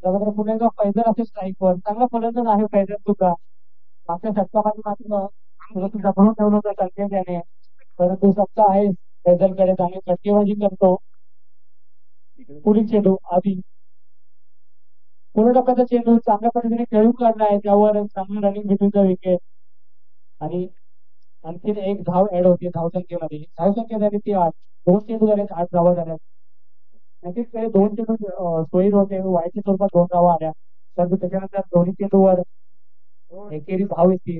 त्यानंतर पुन्हा एकदा फैजल असेल स्ट्राईकवर, चांगला फलंदाज आहे फैजल सुद्धा. मागच्या षटकामध्ये मात्र थोडंसं जखडून ठेवलं होतं संकेत याने, परंतु सत्ता आहे फैजलकडे, चांगली फटकेबाजी करतो. पुढील चेंडू आधी, पूर्ण टप्प्याचा चेंडू चांगल्या पद्धतीने खेळून काढला आहे, त्यावर चांगली रनिंग बिटवीन द विकेट. आणि आणखीन एक धाव ऍड होती धावसंख्येमध्ये. धावसंख्या झाली ती 8. 2 चेंडू झाले, 8 धावा झाल्या. नक्कीच काही 2 चेंडू सोयीर होते, वाईटच्या स्वरूपात 2 धावा आल्या. परंतु त्याच्यानंतर दोन्ही चेंडूवर एकेरी धाव येते,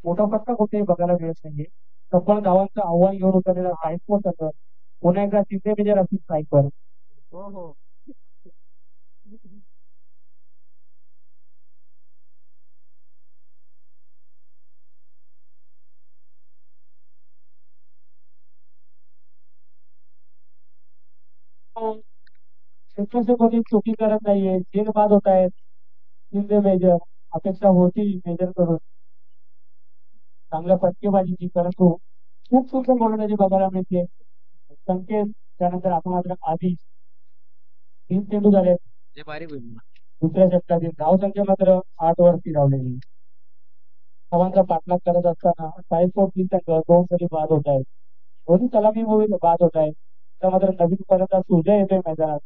मोठा फटका कुठेही बघायला मिळत नाहीये. 56 धावांचं आव्हान घेऊन उतरलेला साईस्पोर्ट संघ पुन्हा एकदा शिंदे मेजर असतील स्ट्राईकवर. शिक्षक कोणी चुकी करत नाहीये, झेल बाद होत आहेत शिंदे मेजर. अपेक्षा होती मेजर कडून चांगल्या फटकेबाजीची, परंतु खूप सुंदर गोलंदाजी बघायला मिळते. संकेत त्यानंतर आपण मात्र आधी 3 चेंडू झाले दुसऱ्या षटकातील. धावसंख्या मात्र 8 वर स्थिरावलेली. धावांचा पाठलाग करत असताना साईस्पोर्ट संघ 2 गडी बाद होत आहेत, दोन्ही सलामी बाद होत आहेत. त्या मात्र नवीन फलंदाज सुजय येतोय मैदानात.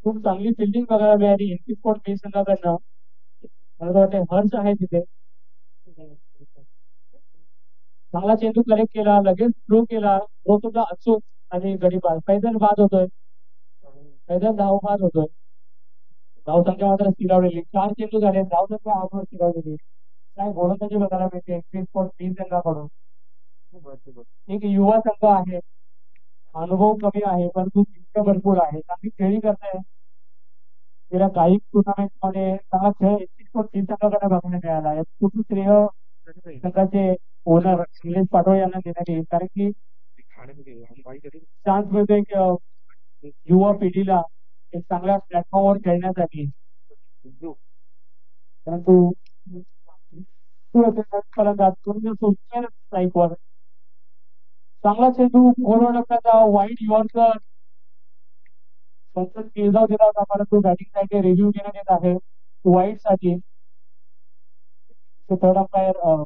खूप चांगली फिल्डिंग बघायला मिळाली एनपी स्पोर्ट बी संघाकडनं. मला तर वाटतं हर्ष आहे तिथे. चांगला चेंडू कलेक्ट केला, लगेच थ्रो केला, थ्रो सुद्धा अचूक आणि गडी बाद. पैदल बाद होतोय, पैदल धाव बाद होतोय. धावसंख्या मात्र स्थिरावलेली, 4 चेंडू झाले, धावसंख्या 8 वर स्थिरावलेली. काय गोलंदाजी बघायला मिळते एनपी स्पोर्ट बी संघाकडून. एक युवा संघ आहे, अनुभव कमी आहे परंतु जिंकण्या भरपूर आहे, चांगली खेळी करताय. गेल्या काही टुर्नामेंट मध्ये चांगला खेळ एनपी स्पोर्ट बी संघाकडे बघायला मिळाला. याचं श्रेय संघाचे ओनर निलेश पाटोळे यांना देण्यात येईल, कारण की चान्स मिळतोय युवा पिढीला एक चांगल्या प्लॅटफॉर्मवर खेळण्यासाठी. परंतु स्ट्राईकवर चांगला चेंडू गोलवर टाकण्याचा वाईट यॉर्कर पंचायत केळगाव दिला होता, परंतु बॅटिंग साठी रिव्ह्यू घेण्यात येत आहे वाईट साठी. थर्ड अंपायर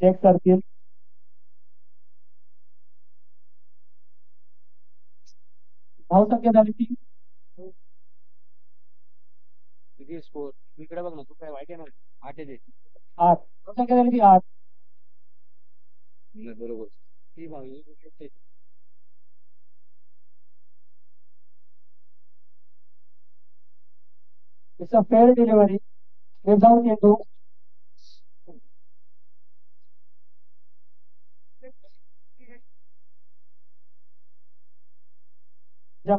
चेक करतील. धावसंख्या झाली ती स्कोर इकडे बघ ना, तू काय वाईट आहे ना. 8 आहे, 8 धावसंख्या झाली ती 8. बरोबर. It's a fair delivery. Without चेंडू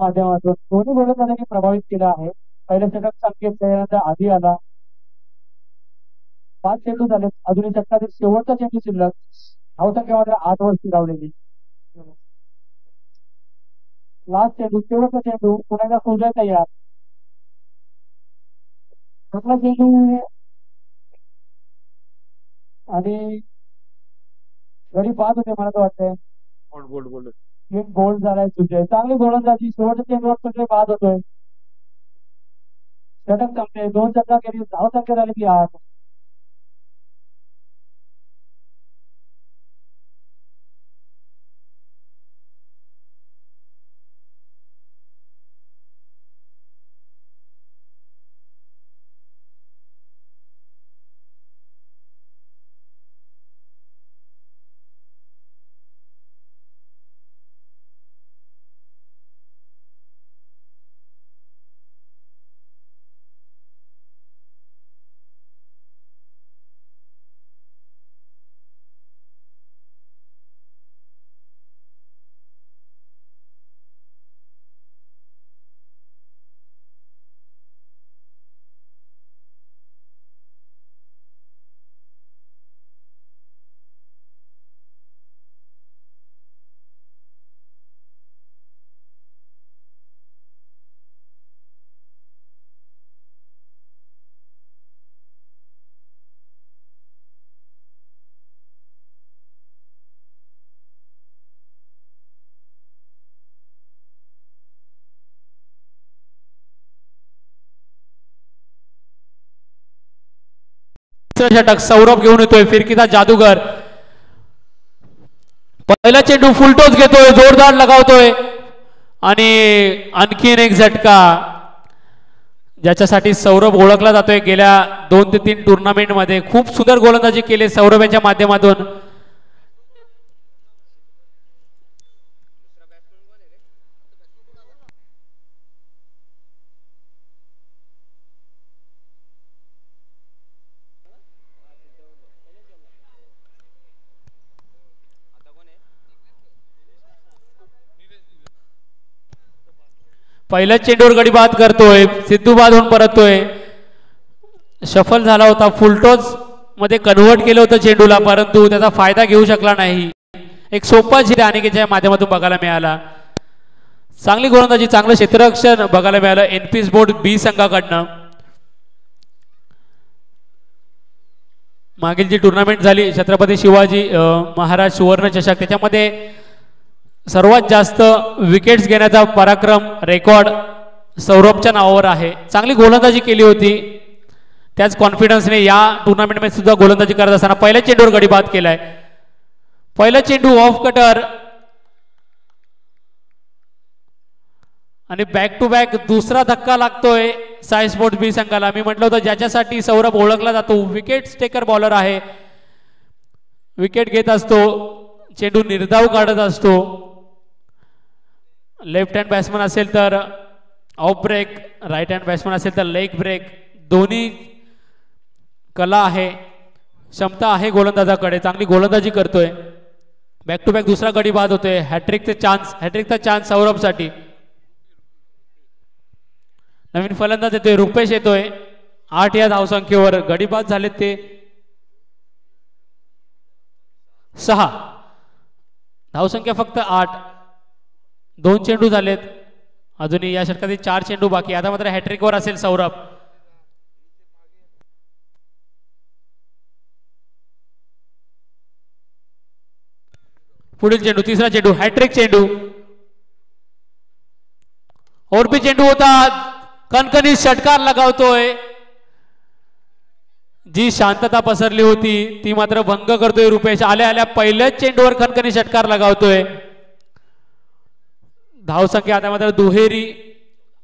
माध्यमातून दोन्ही गोलंदाजांनी प्रभावित केला आहे. पहिल्या षटक संकेत आधी आला. 5 चेंडू झाले, अजूनही षटकातील शेवटचा चेंडू शिल्लक. धावसंख्या मात्र 8 वर स्थिरावलेली. लास्ट चेंडू, शेवटचा चेंडू, पुण्याचा सुजय तयार. आपला चेंडू आणि गडी बाद होते, मला तर वाटतंय एक गोल झालाय सुजय. चांगली गोलंदाजी, शेवटच्या चेंडूवर सुजय बाद होतोय. षटक संपले, 2 षटका केली, धावसंख्या झाली ती 8. षटक सौरभ घेऊन येतोय, फिरकीचा जादूगर. पहिला चेंडू फुलटॉस घेतोय, जोरदार लगावतोय आणि आणखीन एक झटका, ज्याच्यासाठी सौरभ ओळखला जातोय. गेल्या 2 ते 3 टुर्नामेंट मध्ये खूप सुंदर गोलंदाजी केली सौरभ यांच्या माध्यमातून. पहिल्या चेंडूवर गडी बाद करतोय, सिद्धू बाद होऊन परततोय. शफल झाला होता, फुलटॉस मध्ये कन्व्हर्ट केलं होतं चेंडूला, परंतु त्याचा फायदा घेऊ शकला नाही. एक सोपा झिर अनिकेतच्या माध्यमातून बघायला मिळाला. चांगली गोलंदाजी, चांगलं क्षेत्ररक्षण बघायला मिळालं एनपी स्पोर्ट बी संघाकडनं. मागील जी टुर्नामेंट झाली छत्रपती शिवाजी महाराज सुवर्ण चषक, त्याच्यामध्ये सर्वात जास्त विकेट्स घेण्याचा पराक्रम रेकॉर्ड सौरभच्या नावावर आहे. चांगली गोलंदाजी केली होती, त्याच कॉन्फिडन्सने या टुर्नामेंटमध्ये सुद्धा गोलंदाजी करत असताना पहिल्या चेंडूवर गडी बाद केलाय. पहिला चेंडू ऑफ कटर, आणि बॅक टू बॅक दुसरा धक्का लागतोय साई स्पोर्ट्स बी संघाला. मी म्हटलं होतं ज्याच्यासाठी सौरभ ओळखला जातो विकेट टेकर बॉलर आहे, विकेट घेत असतो, चेंडू निर्धाव काढत असतो. लेफ्ट हँड बॅट्समन असेल तर off break, right hand batsman असेल तर लेग ब्रेक, दोन्ही कला आहे, क्षमता आहे गोलंदाजाकडे, चांगली गोलंदाजी करतोय. बॅक टू बॅक दुसरा गडी बाद होतोय. हॅट्रिकचा चान्स सौरभसाठी. नवीन फलंदाज येतोय, रुपेश येतोय. 8 या धावसंख्येवर गडी बाद झालेत ते 6. धावसंख्या फक्त 8. 2 चेंडू झालेत. अजूनही या षटकातील 4 चेंडू बाकी. आता मात्र हॅट्रिकवर असेल सौरभ. पुढील चेंडू, तिसरा चेंडू, हॅट्रिक चेंडू. ओरपी चेंडू होता, कणकणी षटकार लगावतोय. जी शांतता पसरली होती ती मात्र भंग करतोय रुपेश. आल्या आल्या पहिल्याच चेंडूवर कणकणी षटकार लगावतोय. धावसंख्या आता मात्र दुहेरी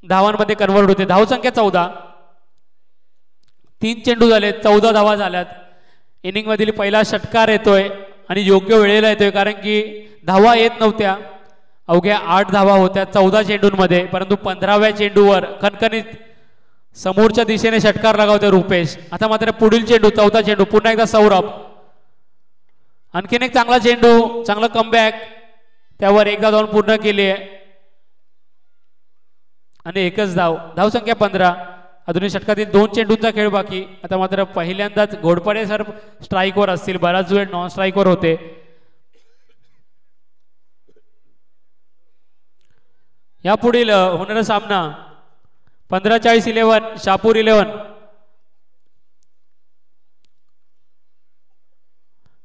धावांमध्ये कन्वर्ट होते. धावसंख्या 14. 3 चेंडू झाले, 14 धावा झाल्यात. इनिंग मधील पहिला षटकार येतोय आणि योग्य वेळेला येतोय, कारण की धावा येत नव्हत्या. अवघ्या 8 धावा होत्या 14 चेंडूंमध्ये, परंतु 15व्या चेंडूवर कणकणीत समोरच्या दिशेने षटकार लगावतोय रुपेश. आता मात्र पुढील चेंडू, 14 चेंडू, पुन्हा एकदा सौरभ. आणखीन एक चांगला चेंडू, चांगला कमबॅक. त्यावर एकदा धाव पूर्ण केली आहे आणि एकच धाव. धावसंख्या 15. अजूनही षटकातील 2 चेंडूंचा खेळ बाकी. आता मात्र पहिल्यांदाच घोडपडे सर स्ट्राईकवर असतील, बराच वेळ नॉन स्ट्राईकवर होते. यापुढील होणारा सामना 15-40-11 शापूर 11.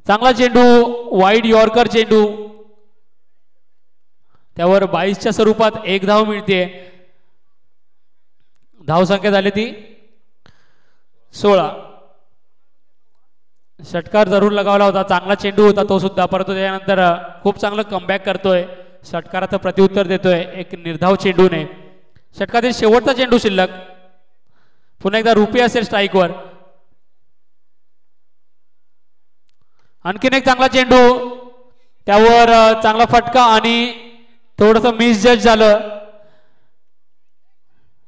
चांगला चेंडू, वाईड यॉर्कर चेंडू. त्यावर 22च्या स्वरूपात 1 धाव मिळते. धावसंख्या झाली ती 16. षटकार जरूर लगावला होता, चांगला चेंडू होता तो सुद्धा, परंतु त्यानंतर खूप चांगलं कमबॅक करतोय, षटकाराचं प्रत्युत्तर देतोय एक निर्धाव चेंडूने. षटकातील शेवटचा चेंडू शिल्लक. पुन्हा एकदा रुपी असेल स्ट्राईकवर. आणखीन एक चांगला चेंडू, त्यावर चांगला फटका आणि थोडस मिस जज झालं.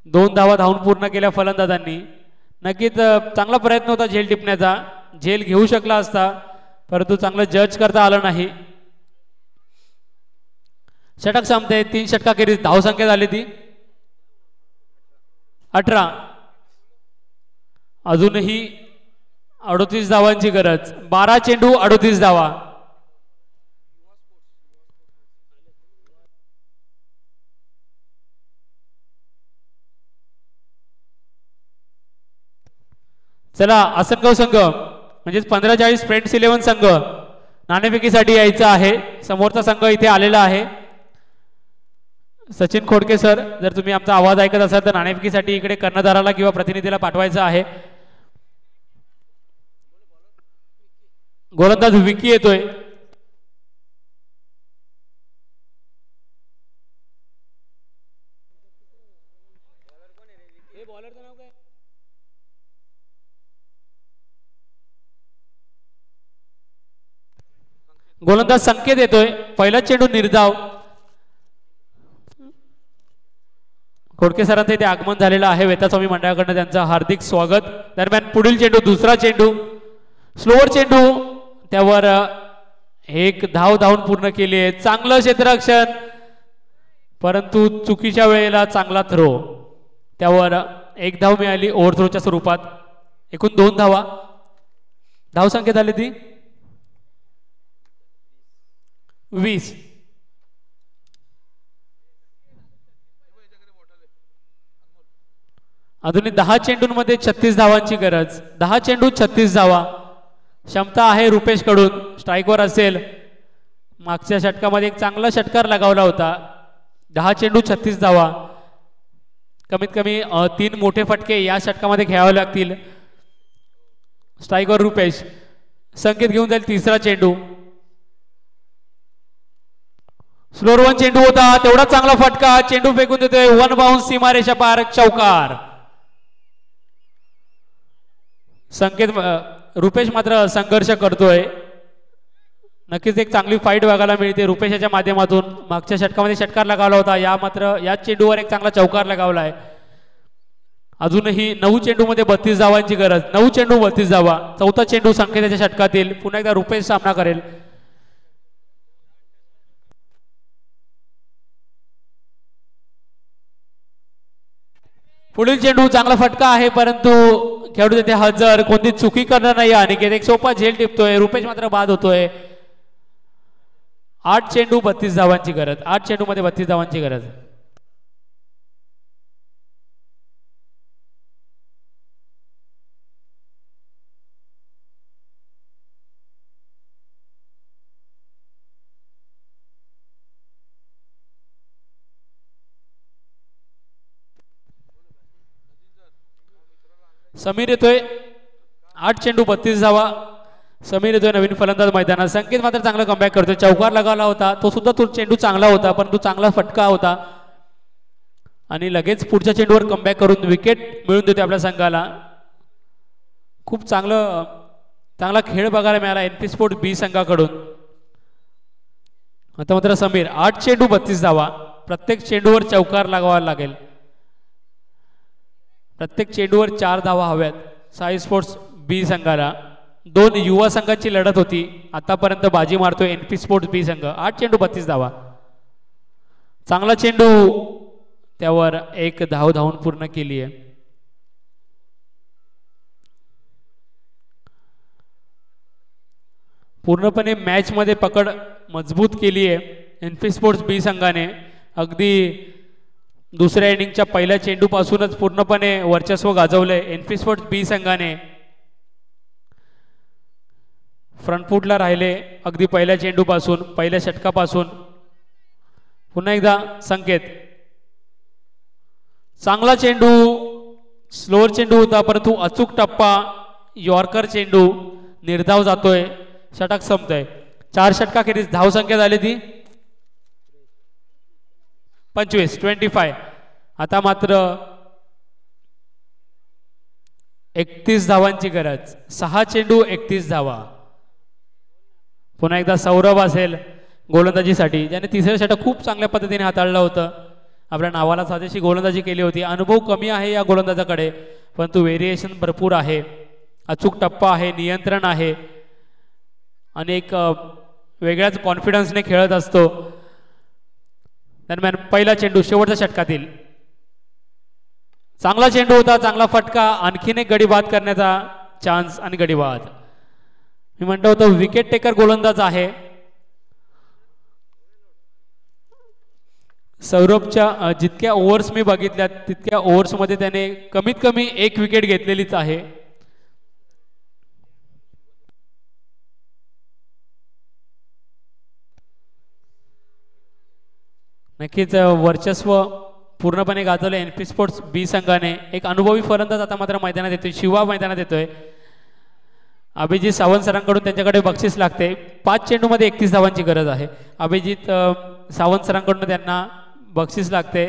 2 धावा धावून पूर्ण केल्या फलंदाजांनी. नक्कीच चांगला प्रयत्न होता झेल टिपण्याचा, झेल घेऊ शकला असता, परंतु चांगलं जज करता आलं नाही. षटक संपते. 3 षटकाखेरीज धावसंख्या झाली ती 18. अजूनही 38 धावांची गरज. 12 चेंडू 38 धावा. चला आसनगाव संघ म्हणजेच 15-40 फ्रेंड्स 11 संघ नाणेफेकीसाठी यायचा आहे. समोरचा संघ इथे आलेला आहे. सचिन खोडके सर, जर तुम्ही आमचा आवाज ऐकत असाल तर नाणेफेकीसाठी इकडे कर्णधाराला किंवा प्रतिनिधीला पाठवायचं आहे. गोलंदाज विकी येतोय. गोलंदाज संकेत येतोय. पहिला चेंडू निर्धाव. खोडके सरांचं इथे आगमन झालेलं आहे. वेतास्वामी मंडळाकडनं त्यांचं हार्दिक स्वागत. दरम्यान पुढील चेंडू, दुसरा चेंडू, स्लोअर चेंडू. त्यावर 1 धाव धावून पूर्ण केली आहे. चांगलं क्षेत्ररक्षण, परंतु चुकीच्या वेळेला चांगला थ्रो. त्यावर 1 धाव मिळाली ओव्हरथ्रोच्या स्वरूपात. एकूण 2 धावा. धावसंख्या झाली ती 20. अजूनही 10 चेंडूंमध्ये 36 धावांची गरज. 10 चेंडू 36 धावा. क्षमता आहे रुपेश कडून. स्ट्राईकवर असेल. मागच्या षटकामध्ये एक चांगला षटकार लगावला होता. 10 चेंडू 36 धावा. कमीत कमी 3 मोठे फटके या षटकामध्ये खेळावे लागतील. स्ट्राईकवर रुपेश. संकेत घेऊन जाईल तिसरा चेंडू. स्लोअर वन चेंडू होता, तेवढा चांगला फटका, चेंडू फेकून देतोय, वन बाउन्स, सीमारेषा पार, चौकार. संकेत रुपेश मात्र संघर्ष करतोय. नक्कीच एक चांगली फाईट बघायला मिळते रुपेशाच्या माध्यमातून. मागच्या षटकामध्ये षटकार लगावला होता, याच चेंडूवर एक चांगला चौकार लगावला आहे. अजूनही 9 चेंडूमध्ये 32 धावांची गरज. 9 चेंडू 32 धावा. चौथा चेंडू संकेताच्या षटकातील. पुन्हा एकदा रुपेश सामना करेल. पुढील चेंडू चांगला फटका आहे, परंतु खेळाडू तिथे हजर, कोणती चुकी करणार नाही. अनिकेत एक सोपा झेल टिपतोय, रुपेश मात्र बाद होतोय. 8 चेंडू 32 धावांची गरज. 8 चेंडू मध्ये 32 धावांची गरज. समीर येतोय. 8 चेंडू 32 धावा. समीर येतोय नवीन फलंदाज मैदानात. संकेत मात्र चांगला कमबॅक करतोय. चौकार लगावला होता, तो सुद्धा तो चेंडू चांगला होता, परंतु चांगला फटका होता आणि लगेच पुढच्या चेंडूवर कमबॅक करून विकेट मिळून देतोय आपल्या संघाला. खूप चांगला खेळ बघायला मिळाला एनपी स्पोर्ट बी संघाकडून. आता मात्र समीर 8 चेंडू 32 धावा. प्रत्येक चेंडूवर चौकार लगावायला लागेल. प्रत्येक चेंडूवर 4 धावा हव्यात साई स्पोर्ट्स बी संघाला. 2 युवा संघांची लढत होती. आतापर्यंत बाजी मारतोय एनपी स्पोर्ट्स बी संघ. 8 चेंडू 32 धावा. चांगला चेंडू, त्यावर 1 धाव धावून पूर्ण केली आहे. पूर्णपणे मॅच मध्ये पकड मजबूत केली आहे एनपी स्पोर्ट्स बी संघाने. अगदी दुसऱ्या इनिंगच्या पहिल्या चेंडू पासूनच पूर्णपणे वर्चस्व गाजवलंय एनपी स्पोर्ट्स बी संघाने. फ्रंटफूटला राहिले अगदी पहिल्या चेंडूपासून, पहिल्या षटकापासून. पुन्हा एकदा संकेत. चांगला चेंडू, स्लोअर चेंडू होता, परंतु अचूक टप्पा, यॉर्कर चेंडू, निर्धाव जातोय, षटक संपतोय. 4 षटकाखेरीज धाव संख्या झाली ती 25. आता मात्र 31 धावांची गरज. 6 चेंडू 31 धावा. पुन्हा एकदा सौरभ असेल गोलंदाजीसाठी, ज्याने तिसरं षटक खूप चांगल्या पद्धतीने हाताळलं होतं. आपल्या नावाला साजेशी गोलंदाजी केली होती. अनुभव कमी आहे या गोलंदाजाकडे, परंतु व्हेरिएशन भरपूर आहे. अचूक टप्पा आहे, नियंत्रण आहे आणि एक वेगळ्याच कॉन्फिडन्सने खेळत असतो. दरम्यान पहिला चेंडू शेवटच्या षटकातील. चांगला चेंडू होता, चांगला फटका, आणखीन एक गडी बाद करण्याचा चान्स आणि गडी बाद. मी म्हणतो होतो विकेट टेकर गोलंदाज आहे. सौरभच्या जितक्या ओव्हर्स मी बघितल्या तितक्या ओव्हर्समध्ये त्याने कमीत कमी 1 विकेट घेतलेलीच आहे. नक्कीच वर्चस्व पूर्णपणे गाजवलं एनपी स्पोर्ट्स बी संघाने. एक अनुभवी फलंदाज आता मात्र मैदानात येतोय, शिवा मैदानात येतोय. अभिजित सावंत सरांकडून त्यांच्याकडे बक्षीस लागते. 5 चेंडूमध्ये 31 धावांची गरज आहे. अभिजित सावंत सरांकडून त्यांना बक्षीस लागते.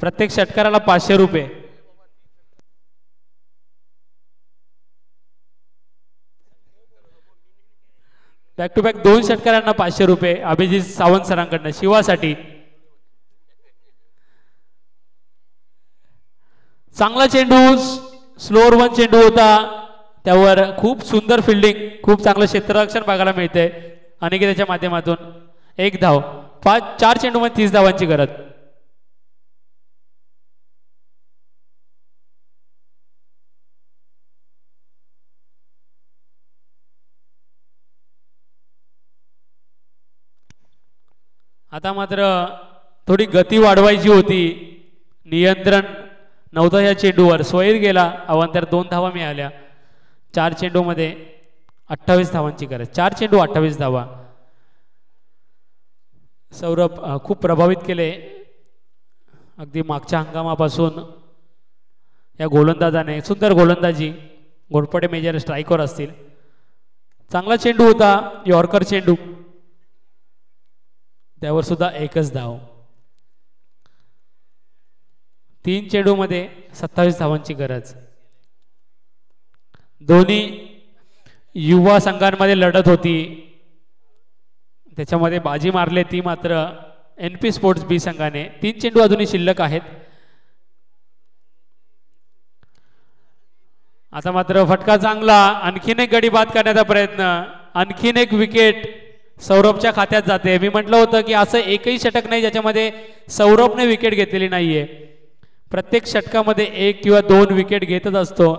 प्रत्येक षटकाराला 500 रुपये. बॅक टू बॅक 2 षटकारांना 500 रुपये अभिजित सावंत सरांकडनं शिवासाठी. चांगला चेंडू, स्लोअर वन चेंडू होता, त्यावर खूप सुंदर फिल्डिंग, खूप चांगलं क्षेत्ररक्षण बघायला मिळते अनिकेतच्या माध्यमातून. 1 धाव. 4 चेंडूमध्ये 30 धावांची गरज. आता मात्र थोडी गती वाढवायची होती, नियंत्रण नव्हतं या चेंडूवर. सोयीर गेला, अवांतर 2 धावा मिळाल्या. 4 चेंडूमध्ये 28 धावांची गरज. 4 चेंडू 28 धावा. सौरभ खूप प्रभावित केले अगदी मागच्या हंगामापासून या गोलंदाजाने. सुंदर गोलंदाजी, घोरपडे मेजर स्ट्रायकर असतील. चांगला चेंडू होता, यॉर्कर चेंडू. त्यावर सुद्धा एकच धाव. 3 चेंडूमध्ये 27 धावांची गरज. दोन्ही युवा संघांमध्ये लढत होती, त्याच्यामध्ये बाजी मारले ती मात्र NP स्पोर्ट्स बी संघाने. 3 चेंडू अजूनही शिल्लक आहेत. आता मात्र फटका चांगला, आणखीन एक गडी बाद करण्याचा प्रयत्न, आणखीन एक विकेट सौरभच्या खात्यात जाते. मी म्हटलं होतं की असं एकही षटक नाही ज्याच्यामध्ये सौरभने विकेट घेतलेली नाहीये. प्रत्येक षटकामध्ये 1 किंवा 2 विकेट घेतच असतो.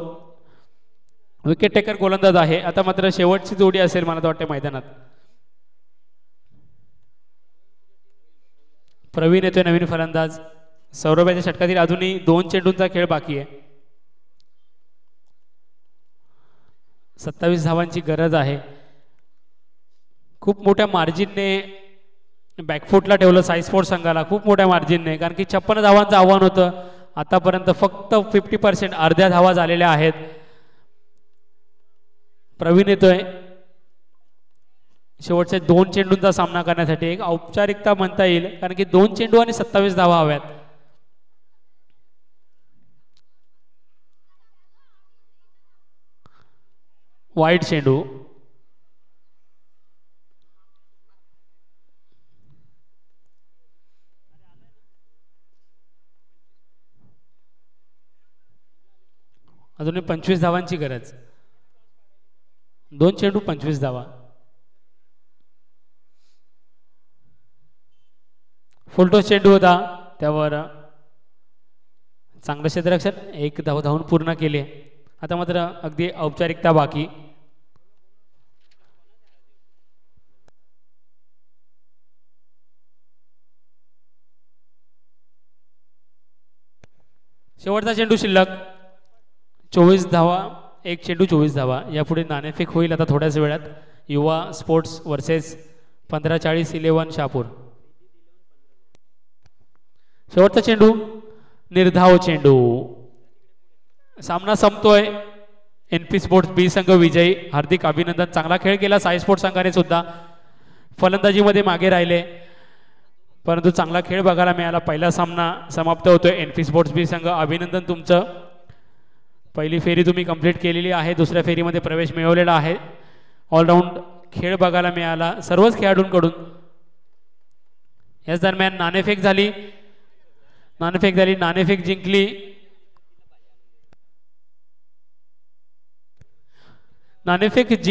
विकेट टेकर गोलंदाज आहे. आता मात्र शेवटची जोडी असेल मला तर वाटते मैदानात. प्रवीण येतोय नवीन फलंदाज. सौरभच्या षटकातील अजूनही 2 चेंडूंचा खेळ बाकी आहे. 27 धावांची गरज आहे. खूप मोठ्या मार्जिनने बॅकफुटला ठेवलं साई स्पोर्ट्स संघाला, खूप मोठ्या मार्जिनने, कारण की 56 धावांचं आव्हान होतं. आतापर्यंत फक्त 50%, अर्ध्या धावा झालेल्या आहेत. प्रवीण येतोय शेवटच्या 2 चेंडूंचा सामना करण्यासाठी. एक औपचारिकता म्हणता येईल, कारण की 2 चेंडू आणि 27 धावा हव्यात. वाईट चेंडू. अजूनही 25 धावांची गरज. 2 चेंडू 25 धावा. फुलटॉस चेंडू होता, त्यावर चांगलं क्षेत्ररक्षण, 1 धाव धावून पूर्ण केले. आता मात्र अगदी औपचारिकता बाकी. शेवटचा चेंडू शिल्लक. 24 धावा, 1 चेंडू 24 धावा. यापुढे नाणेफेक होईल आता थोड्याच वेळात. युवा स्पोर्ट्स वर्सेस 1540-11 शहापूर. शेवटचा चेंडू निर्धाव चेंडू. सामना संपतोय. NP स्पोर्ट्स बी संघ विजयी. हार्दिक अभिनंदन. चांगला खेळ केला साई स्पोर्ट्स संघाने सुद्धा. फलंदाजीमध्ये मागे राहिले परंतु चांगला खेळ बघायला मिळाला. पहिला सामना समाप्त होतोय. NP स्पोर्ट्स बी संघ अभिनंदन तुमचं. पहिली फेरी तुम्ही कंप्लीट केलेली आहे. दुसऱ्या फेरीमध्ये प्रवेश मिळवलेला आहे. ऑलराऊंड खेळ बघायला मिळाला सर्वच खेळाडूंकडून. याच दरम्यान नाणेफेक झाली. नाणेफेक जिंकली. नाणेफेक जिंक